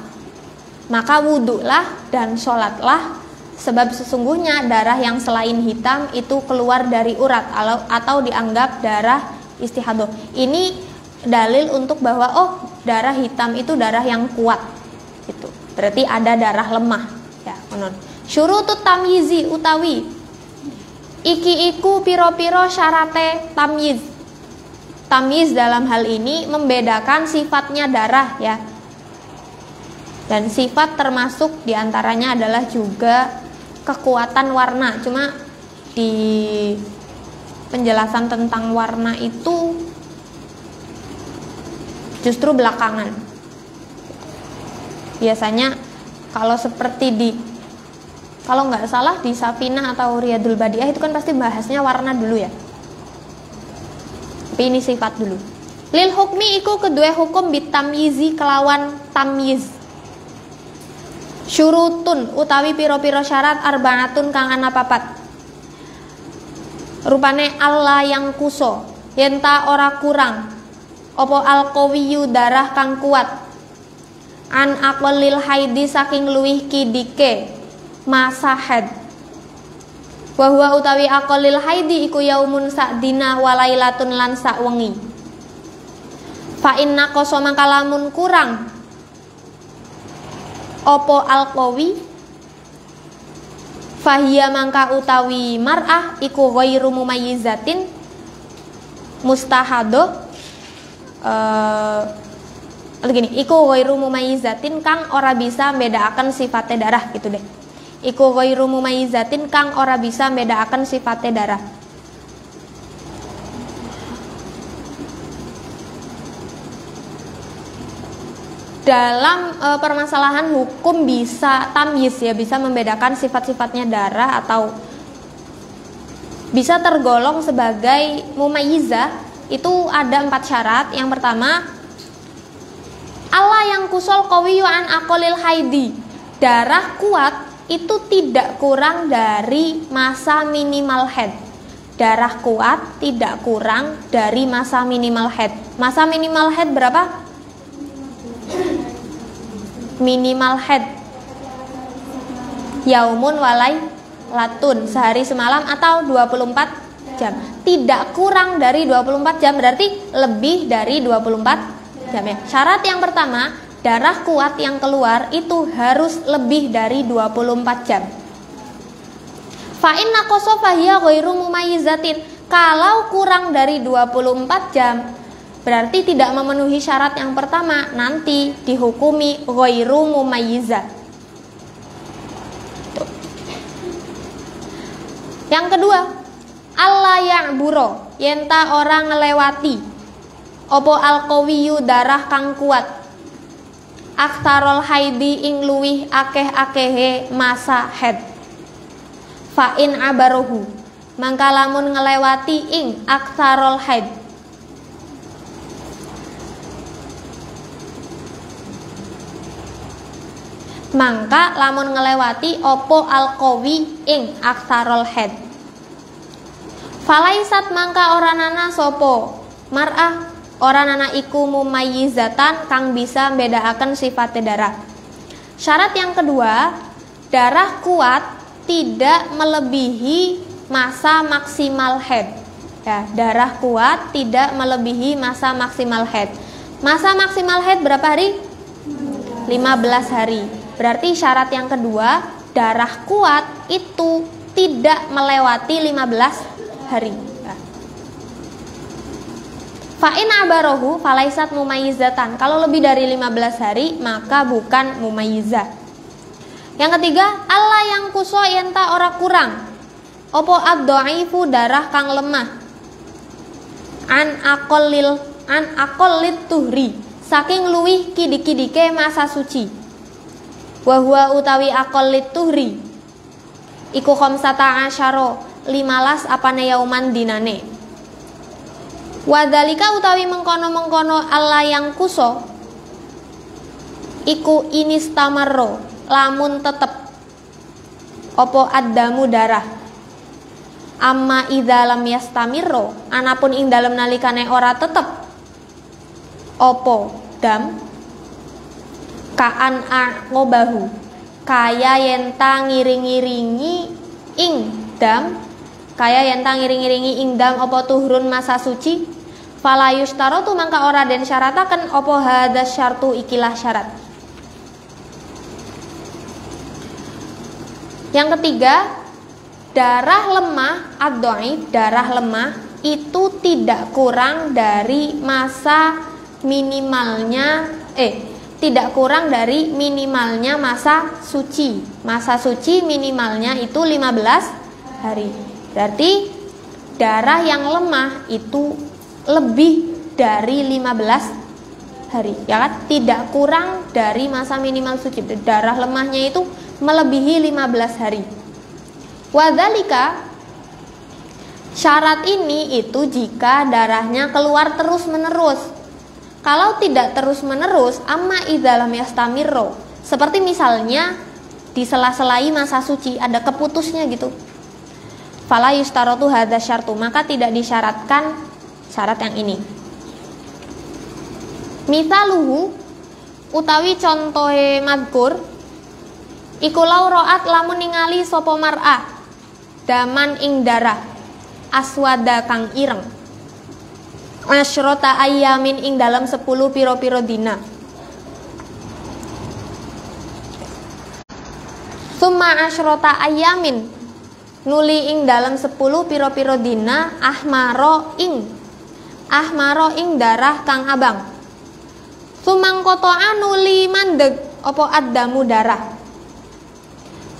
maka wudhulah dan sholatlah, sebab sesungguhnya darah yang selain hitam itu keluar dari urat atau dianggap darah istihadoh. Ini dalil untuk bahwa darah hitam itu darah yang kuat gitu. Berarti ada darah lemah ya, konon. Syurutut tamyizi utawi iki iku piro-piro syarate tamyiz. Tamyiz dalam hal ini membedakan sifatnya darah ya. Dan sifat termasuk diantaranya adalah juga kekuatan warna. Cuma di penjelasan tentang warna itu justru belakangan. Biasanya kalau seperti di Kalau nggak salah di Safinah atau Riyadul Badiah itu kan pasti bahasnya warna dulu ya. Tapi ini sifat dulu. Lil hukmi iku kedua hukum bitamyizi kelawan tamyiz. Syurutun utawi piro-piro syarat arbaatun kang ana papat. Rupane Allah yang kuso, yenta ora kurang. Opo alqawiyu darah kang kuat. An aqlil haidi saking luwih kidike masa haid. Wa huwa utawi aqlil haidi iku yaumun sakdina walailatun lan sak wengi. Fa inna qasa mangkalamun kurang opo alqawi fahiya mangka utawi mar'ah iku ghairu mumayyizatin mustahado gini, iku ghairu mumayyizatin kang ora bisa mbedakaken sifate darah gitu deh. Iku ghairu mumayyizatin kang ora bisa mbedakaken sifate darah. Dalam permasalahan hukum bisa tamyiz ya, bisa membedakan sifat-sifatnya darah atau bisa tergolong sebagai mumayyizah. Itu ada 4 syarat. Yang pertama, Allah yang kusol qawiyyu an aqlil haidi. Darah kuat itu tidak kurang dari masa minimal haid. Darah kuat tidak kurang dari masa minimal haid. Masa minimal haid berapa? Minimal haid yaumun walai latun, sehari semalam atau 24 jam. Tidak kurang dari 24 jam, berarti lebih dari 24 jam ya. Syarat yang pertama, darah kuat yang keluar itu harus lebih dari 24 jam. Fa inna qasa fahiya ghairu mumayyizatin. Kalau kurang dari 24 jam berarti tidak memenuhi syarat yang pertama, nanti dihukumi ghairu mumayyizah. Yang kedua, Allah ya'buro, yenta orang ngelewati opo alqawiyu darah kang kuat. Aktarol haidi ing luwih akeh-akehe masa haid. Fa in abarohu, mangka lamun ngelewati ing aktarol haid. Mangka lamun ngelewati opo alqawi ing aktarol haid. Falaisat mangka oranana sopo mar'ah oranana iku mumayyizatan kang bisa mbedakaken sifate darah. Syarat yang kedua, darah kuat tidak melebihi masa maksimal haid. Ya, darah kuat tidak melebihi masa maksimal haid. Masa maksimal haid berapa hari? 15 hari. Berarti syarat yang kedua, darah kuat itu tidak melewati 15 hari. Fa'in abarohu falaisat mumayyizatan. Kalau lebih dari 15 hari maka bukan mumayyizah. Yang ketiga, Allah yang kuso yenta ora kurang. Opo ad-dhaifu darah kang lemah. An aqallit tuhri, saking luwih kidik-kidike masa suci. Wa huwa utawi aqallit tuhri iku khamsata asyara 15 apane yauman dinane. Wadzalika utawi mengkono-mengkono Allah yang kuso iku inistamarro lamun tetep opo addamu darah. Amma idza lam yastamirro, anapun ing dalem nalikane ora tetep opo dam kaan ngobahu, kaya yenta ngiring-ngiringi ing dam, kaya yenta ngiring-ngiringi ing dam opo tuhurun masa suci. Falayus tarotu mangka ora den syarataken opo hadas syartu ikilah syarat. Yang ketiga, darah lemah ad-dhaif, darah lemah itu tidak kurang dari masa minimalnya tidak kurang dari minimalnya masa suci. Masa suci minimalnya itu 15 hari. Berarti darah yang lemah itu lebih dari 15 hari, ya kan? Tidak kurang dari masa minimal suci. Darah lemahnya itu melebihi 15 hari. Wadzalika, syarat ini itu jika darahnya keluar terus-menerus. Kalau tidak terus-menerus, amma idza lam yastamirro, seperti misalnya di sela-selai masa suci ada keputusnya gitu. Fala yustaratu hadza syartu, maka tidak disyaratkan syarat yang ini. Mithaluhu, utawi contohe madkur, iku lauraat lamun ningali sapa mar'ah daman ing darah aswada kang ireng asyrota ayamin ing dalam 10 piro-piro dina. Summa asyrota ayamin, nuli ing dalam 10 piro-piro dina ahmaro ing darah kang abang. Sumangkotoa nuli mandeg opo addamu darah.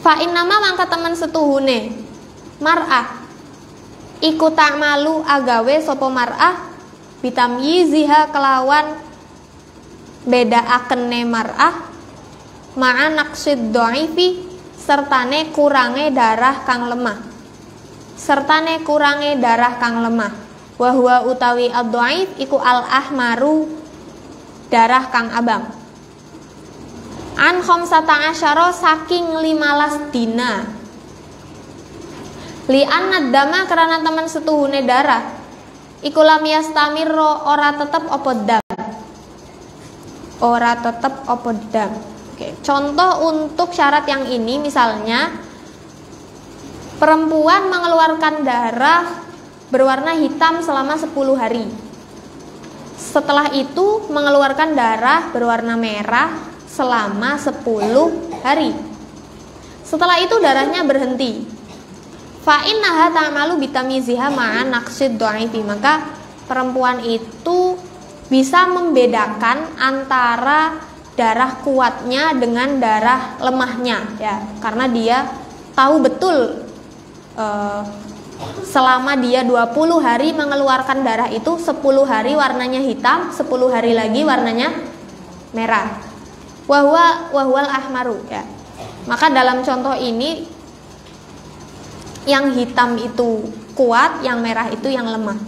Fa innama mangka temen setuhune mar'ah iku ta'malu agawe sapa mar'ah bitamyiziha kelawan bedakakene mar'ah ma'a naqsid dhaifi sertane kurange darah kang lemah. Wa huwa utawi ad-dhaif iku al-ahmaru darah kang abang. An khamsata asyara saking 15 dina. Li annad-dama karena teman setuhune darah iku lam yastamirro ora tetep opo dam. Oke, contoh untuk syarat yang ini misalnya perempuan mengeluarkan darah berwarna hitam selama 10 hari. Setelah itu mengeluarkan darah berwarna merah selama 10 hari. Setelah itu darahnya berhenti. Fa innaha ta'malu bitamyiziha ma'a naqsid dhaifi, maka perempuan itu bisa membedakan antara darah kuatnya dengan darah lemahnya ya, karena dia tahu betul selama dia 20 hari mengeluarkan darah itu 10 hari warnanya hitam, 10 hari lagi warnanya merah. Wahwal ahmaru ya. Maka dalam contoh ini yang hitam itu kuat, yang merah itu yang lemah.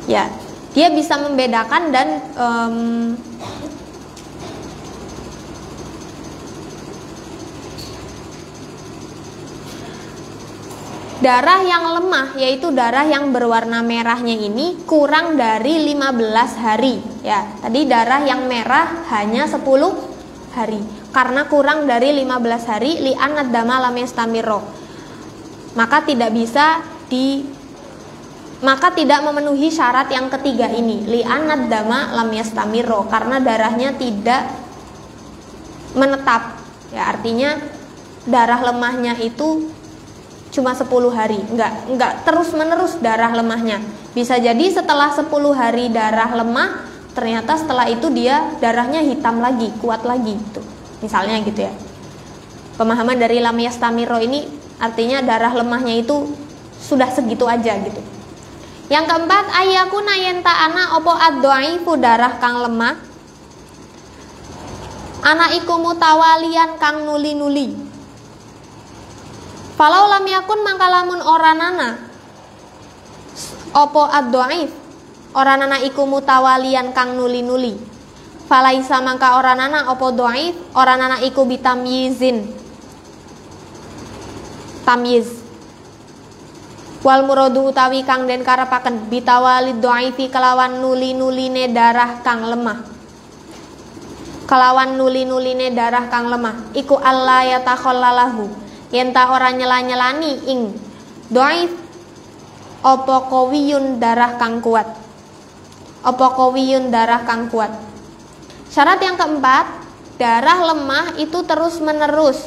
Ya, dia bisa membedakan dan darah yang lemah, yaitu darah yang berwarna merahnya ini kurang dari 15 hari ya. Tadi darah yang merah hanya 10 hari. Karena kurang dari 15 hari li'anad dama lam yastamirro, maka tidak memenuhi syarat yang ketiga ini, li'anad dama lam yastamirro, karena darahnya tidak menetap ya, artinya darah lemahnya itu cuma 10 hari, enggak terus-menerus darah lemahnya. Bisa jadi setelah 10 hari darah lemah, ternyata setelah itu dia darahnya hitam lagi, kuat lagi gitu. Misalnya gitu ya. Pemahaman dari lam yastamirro ini artinya darah lemahnya itu sudah segitu aja gitu. Yang keempat, ayyakuna yenta ana opo ad-dhaifu darah kang lemah. Ana iku mutawalian kang nuli-nuli. Falau lam yakun mangkalamun oranana opo ad-dhaif, oranana iku mutawalian kang nuli-nuli. Falaisa mangka oranana opo dhaif, oranana iku bitamyizin tamyiz. Wal muradu utawi kang den karepaken bitawalid dhaifi kelawan nuli-nuline darah kang lemah. Kelawan nuli-nuline darah kang lemah iku alla yatakhallalahu, yen ta ora nyela-nyelani ing dhaif apa qawiyun darah kang kuat. Apa qawiyun darah kang kuat. Syarat yang keempat, darah lemah itu terus-menerus.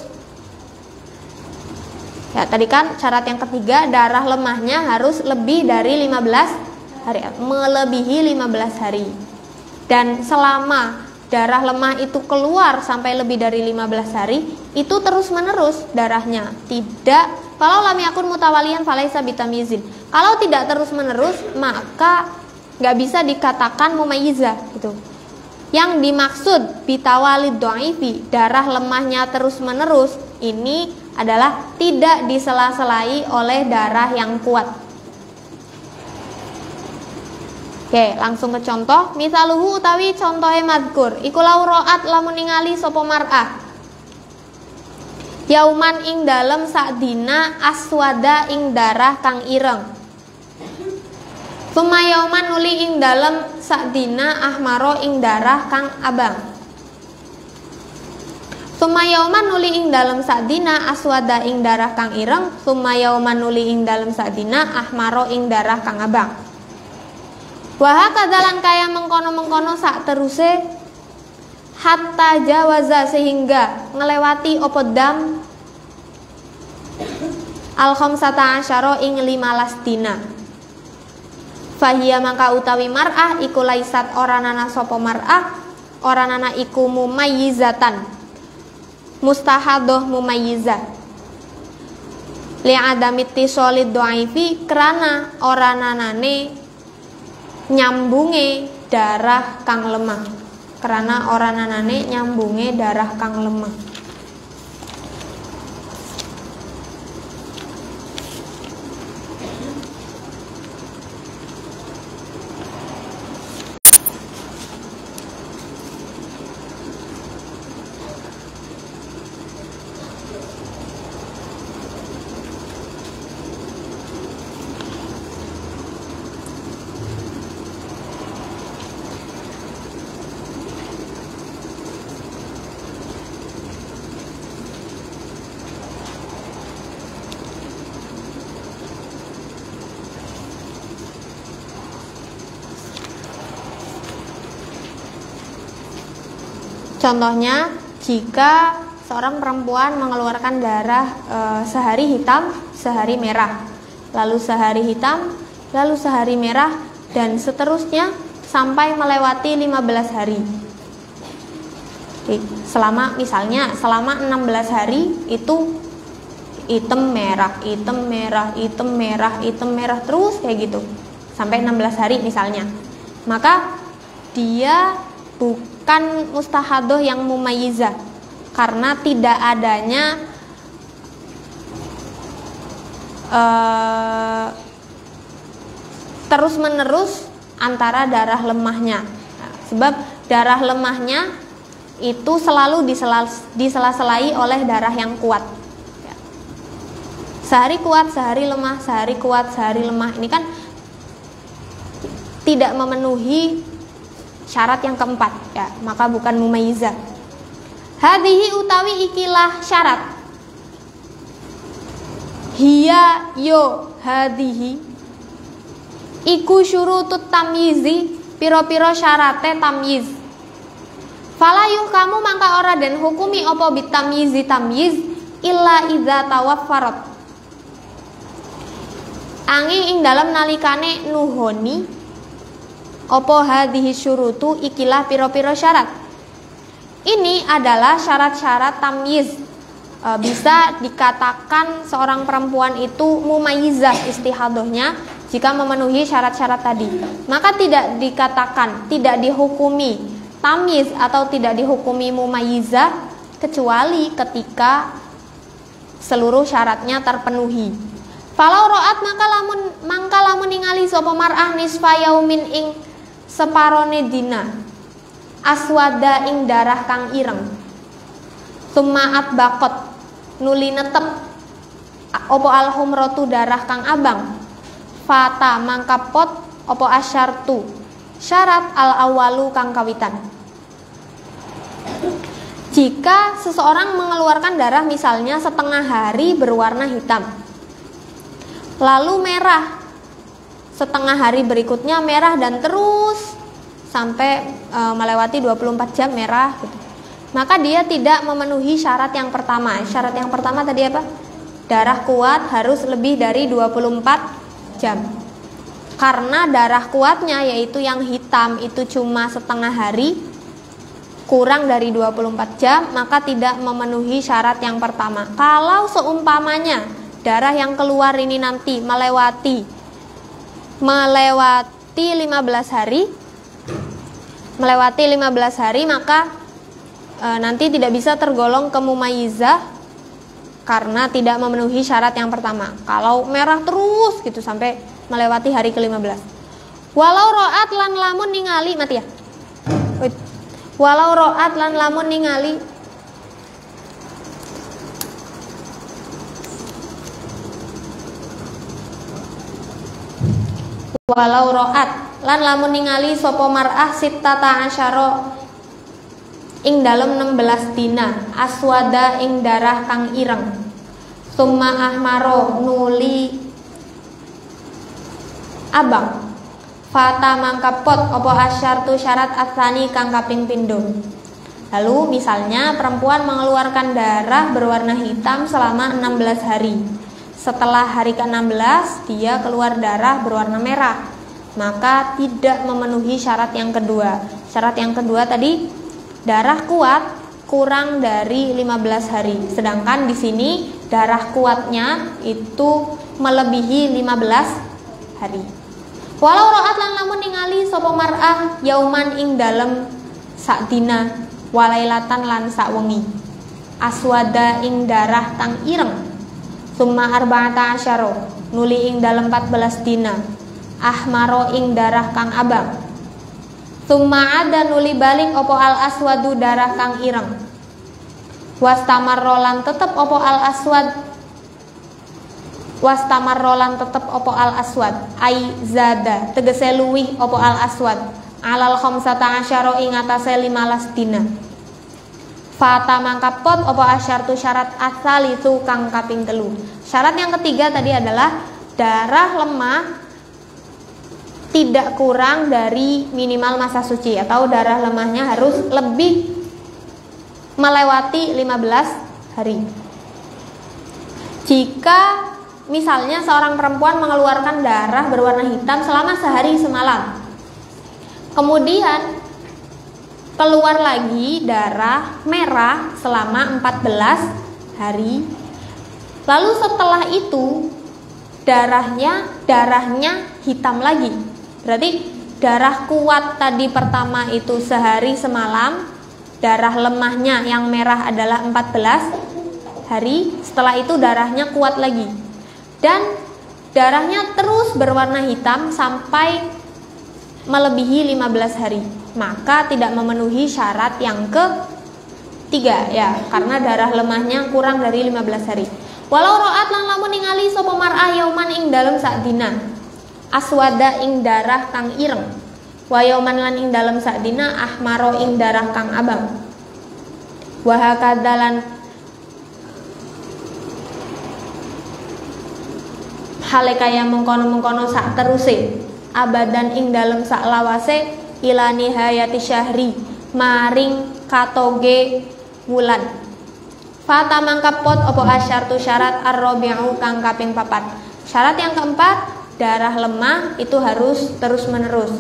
Ya, tadi kan syarat yang ketiga, darah lemahnya harus lebih dari 15 hari, melebihi 15 hari. Dan selama darah lemah itu keluar sampai lebih dari 15 hari, itu terus-menerus darahnya. Tidak, kalau lam yakun mutawalian falaisa bitamyizin. Kalau tidak terus-menerus, maka nggak bisa dikatakan mumayyizah gitu. Yang dimaksud bitawalid dha'ifi, darah lemahnya terus-menerus, ini adalah tidak disela-selai oleh darah yang kuat. Oke, langsung ke contoh. Misaluhu utawi contohe madkur iku lauraat lamun ningali sapa mar'ah yauman ing dalem sakdina aswada ing darah kang ireng. Suma yauman nuli ing dalem sakdina ahmaro ing darah kang abang. Suma yauman nuli ing dalem sakdina aswada ing darah kang ireng. Suma yauman nuli ing dalem sakdina ahmaro ing darah kang abang. Wah kadalan kaya mengkono-mengkono sak teruse hatta jawaza sehingga ngelewati opo dam al khamsata asyara ing 15 dina. Fahia maka utawi mar'ah iku laisat ora nana sapa mar'ah ora nana iku mumayyizatan mustahadoh mumayyizah li adamit tisolid dha'ifi krana ora nanane nyambunge darah kang lemah, karena ora nanane nyambunge darah kang lemah. Contohnya, jika seorang perempuan mengeluarkan darah sehari hitam, sehari merah, lalu sehari hitam, lalu sehari merah, dan seterusnya sampai melewati 15 hari. Misalnya selama 16 hari itu hitam merah, hitam merah, hitam merah, hitam merah terus kayak gitu sampai 16 hari misalnya. Maka dia bukan mustahadoh yang mumayyizah karena tidak adanya terus-menerus antara darah lemahnya. Sebab darah lemahnya itu selalu disela-selai oleh darah yang kuat. Sehari kuat, sehari lemah, sehari kuat, sehari lemah. Ini kan tidak memenuhi syarat yang keempat, ya, maka bukan mumayyizah. Hadhihi utawi ikilah syarat. Hiya yo hadhihi iku syurutut tamyizi, piro-piro syarate tamyiz. Falayuh kamu mangka ora den hukumi opo bitamyizi tamyiz illa idza tawaffarat. Angin ing dalam nalikane nuhoni opo hadhihi syurutu ikilah piro-piro syarat. Ini adalah syarat-syarat tamyiz. Bisa dikatakan seorang perempuan itu mumayyizah istihadohnya jika memenuhi syarat-syarat tadi. Maka tidak dikatakan, tidak dihukumi tamyiz atau tidak dihukumi mumayyizah kecuali ketika seluruh syaratnya terpenuhi. Falau ro'at mangka lamun ningali sapa mar'ah nisfa yaumin ing separone dina aswada ing darah kang ireng sumaat bakot nuli netep opo alhumrotu darah kang abang fata mangkapot opo asyartu syarat al awalu kang kawitan. Jika seseorang mengeluarkan darah misalnya setengah hari berwarna hitam lalu merah, setengah hari berikutnya merah dan terus sampai melewati 24 jam merah gitu. Maka dia tidak memenuhi syarat yang pertama. Syarat yang pertama tadi apa? Darah kuat harus lebih dari 24 jam. Karena darah kuatnya yaitu yang hitam itu cuma setengah hari, kurang dari 24 jam, maka tidak memenuhi syarat yang pertama. Kalau seumpamanya darah yang keluar ini nanti melewati 15 hari, melewati 15 hari maka nanti tidak bisa tergolong ke mumayyizah karena tidak memenuhi syarat yang pertama. Kalau merah terus gitu sampai melewati hari ke-15. Walau ro'at lan lamun ningali mati ya. Walau ro'at lan lamun ningali walau ro'at lan lamun ningali sapa mar'ah sittata asyara ing dalem 16 dina aswada ing darah kang ireng summa ahmaro nuli abang fata mangkapot opo asyartu syarat asani kang kaping pindho. Lalu misalnya perempuan mengeluarkan darah berwarna hitam selama 16 hari. Setelah hari ke-16 dia keluar darah berwarna merah, maka tidak memenuhi syarat yang kedua. Syarat yang kedua tadi darah kuat kurang dari 15 hari. Sedangkan di sini darah kuatnya itu melebihi 15 hari. Walau ro'at lan lamun ningali sapa mar'ah yauman ing dalem sak dina walailatan lan sak wengi aswada ing darah tang ireng summa arba'ata asyara nuli ing dalem 14 dina ahmaro ing darah kang abang summa ada nuli balik opo al aswadu darah kang ireng wastamarro lan tetep opo al aswad wastamarrolan tetep opo al aswad ai zada tegese luwih opo al aswad alal khamsata asyara ing atase 15 dina fata mangkapot opo asyartu syarat asal itu kang kaping telu. Syarat yang ketiga tadi adalah darah lemah tidak kurang dari minimal masa suci atau darah lemahnya harus lebih melewati 15 hari. Jika misalnya seorang perempuan mengeluarkan darah berwarna hitam selama sehari semalam, kemudian keluar lagi darah merah selama 14 hari, lalu setelah itu darahnya hitam lagi. Berarti darah kuat tadi pertama itu sehari semalam, darah lemahnya yang merah adalah 14 hari, setelah itu darahnya kuat lagi. Dan darahnya terus berwarna hitam sampai melebihi 15 hari, maka tidak memenuhi syarat yang ketiga ya, karena darah lemahnya kurang dari 15 hari. Walau ro'at lan lamun ningali sapa mar'ah yauman ing dalem sak dina aswada ing darah kang ireng wa yauman lan ing dalem sak dina ahmaro ing darah kang abang wa hakadzalan hale kaya mengkono-mengkono sak teruse abadan ing dalem sak lawase ila nihayati syahri maring katoge wulan fata mangkapot opo asyartu syarat ar-rabi'u kang kaping 4. Syarat yang keempat, darah lemah itu harus terus menerus.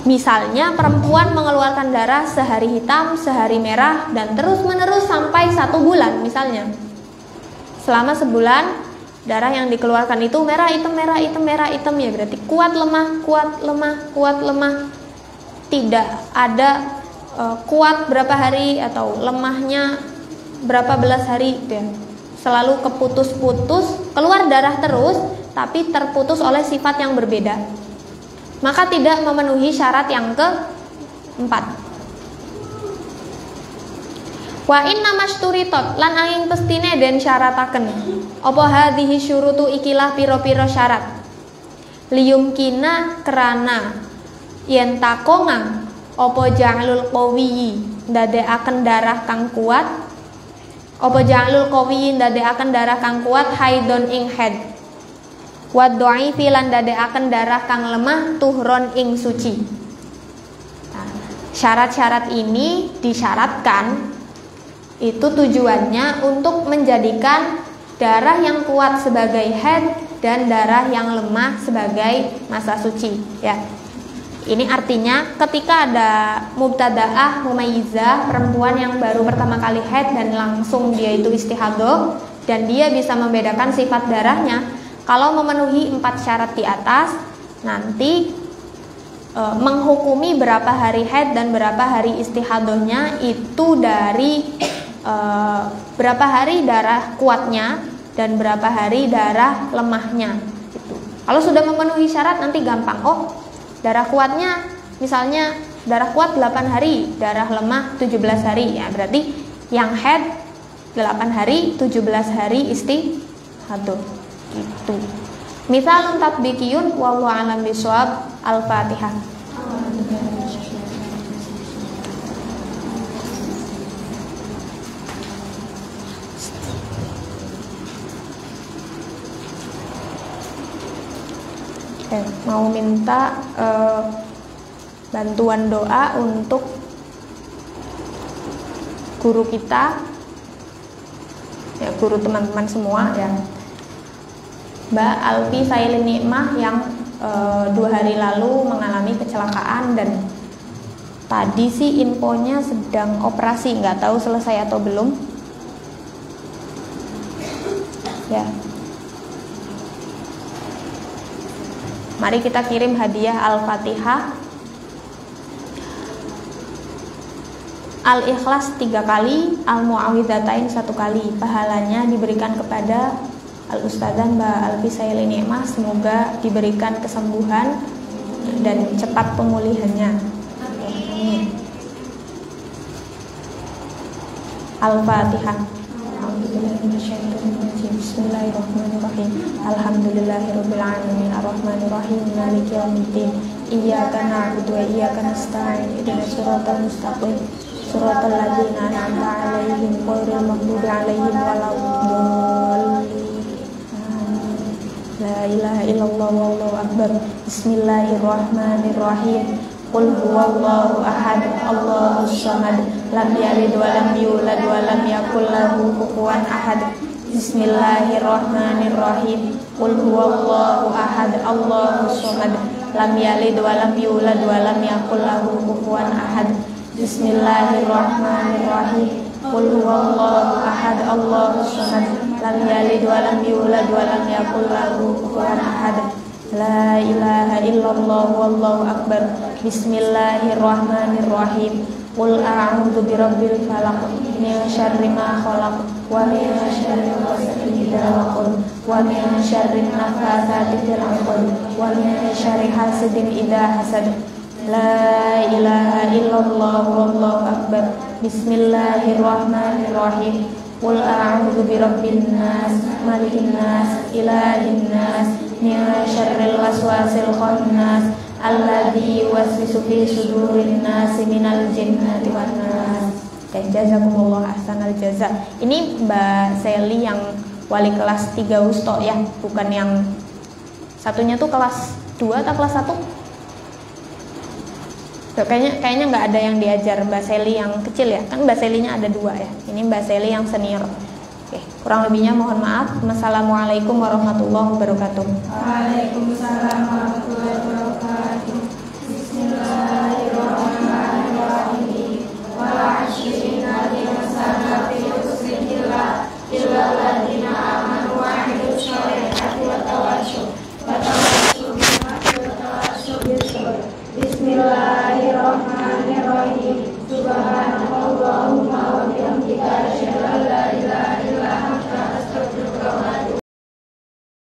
Misalnya perempuan mengeluarkan darah sehari hitam, sehari merah dan terus menerus sampai 1 bulan misalnya. Selama sebulan darah yang dikeluarkan itu merah hitam merah hitam merah hitam, ya berarti kuat lemah kuat lemah kuat lemah, tidak ada kuat berapa hari atau lemahnya berapa belas hari gitu ya. Selalu keputus-putus, keluar darah terus tapi terputus oleh sifat yang berbeda, maka tidak memenuhi syarat yang keempat. Wa inna mashturitot lan angin pestine den syarataken apa hadhihi syurutu ikilah piro-piro syarat liyumkina kerana yen takongang apa ja'lul qawi ndadekaken darah kang kuat apa ja'lul qawi ndadekaken darah kang kuat haidon ing haid wa dhaifi lan ndadekaken darah kang lemah tuhron ing suci. Nah, syarat-syarat ini disyaratkan itu tujuannya untuk menjadikan darah yang kuat sebagai haid dan darah yang lemah sebagai masa suci ya. Ini artinya ketika ada mubtadaah mumayyizah, perempuan yang baru pertama kali haid dan langsung dia itu istihadah dan dia bisa membedakan sifat darahnya, kalau memenuhi 4 syarat di atas nanti menghukumi berapa hari haid dan berapa hari istihadohnya itu dari berapa hari darah kuatnya dan berapa hari darah lemahnya. Gitu. Kalau sudah memenuhi syarat nanti gampang. Oh, darah kuatnya misalnya darah kuat 8 hari, darah lemah 17 hari. Ya, berarti yang haid 8 hari, 17 hari istihadah. Gitu. Mithalun tatbiqiyun wallahu a'lam bishawab. Al-Fatihah. Mau minta bantuan doa untuk guru kita, ya guru teman-teman semua ya, Mbak Alfi Sailin Nikmah yang 2 hari lalu mengalami kecelakaan dan tadi sih infonya sedang operasi, nggak tahu selesai atau belum ya. Mari kita kirim hadiah Al-Fatihah, Al-Ikhlas 3 kali, Al-Mu'awwidzatain 1 kali. Pahalanya diberikan kepada Al-Ustadzah Mbak Alfi Sailin Nikmah. Semoga diberikan kesembuhan dan cepat pemulihannya. Amin. Al-Fatihah. Bismillahirrahmanirrahim. Alhamdulillahirabbil alamin arrahmanir rahim maliki yaumiddin. Iyyaka na'budu wa iyyaka nasta'in. Ihdinas siratal mustaqim. Shiratal ladzina an'amta 'alaihim ghairil maghdubi 'alaihim waladdallin. La ilaha illallah wallahu akbar. Bismillahirrahmanirrahim. Qul huwallahu ahad, Allahus samad, lam yalid wa lam yulad wa lam yakul lahu kufuwan ahad. Bismillahirrahmanirrahim. Qul huwallahu ahad, Allahus samad, lam yalid wa lam yulad wa lam yakul lahu kufuwan ahad. Bismillahirrahmanirrahim. Qul huwallahu ahad, Allahus samad, lam yalid wa lam yulad wa lam yakul lahu kufuwan ahad. La ilaha illallah wallahu akbar. Bismillahirrahmanirrahim. Qul a'udzu birabbil falaq min syarri ma khalaq wa min syarri ghasiqin idza waqab wa min syarri nafatsati fil 'uqad wa min syarri hasidin idza hasad. La ilaha illallah wallahu akbar. Bismillahirrahmanirrahim. Qul a'udzu birabbin nas, malikin nas, ilahin nas, min syarril waswasil khannas, alladzi yuwaswisu fi sudurin nas minal jinnati wan nas. Dan jazakumullah ahsanal jaza. Ini Mbak Seli yang wali kelas 3 Wusto ya, bukan yang satunya tuh kelas 2 atau kelas 1? Kayaknya nggak ada yang diajar Mbak Seli yang kecil ya, kan Mbak Selinya ada 2 ya. Ini Mbak Seli yang senior. Oke, kurang lebihnya mohon maaf. Wassalamualaikum warahmatullahi wabarakatuh. Waalaikumsalam.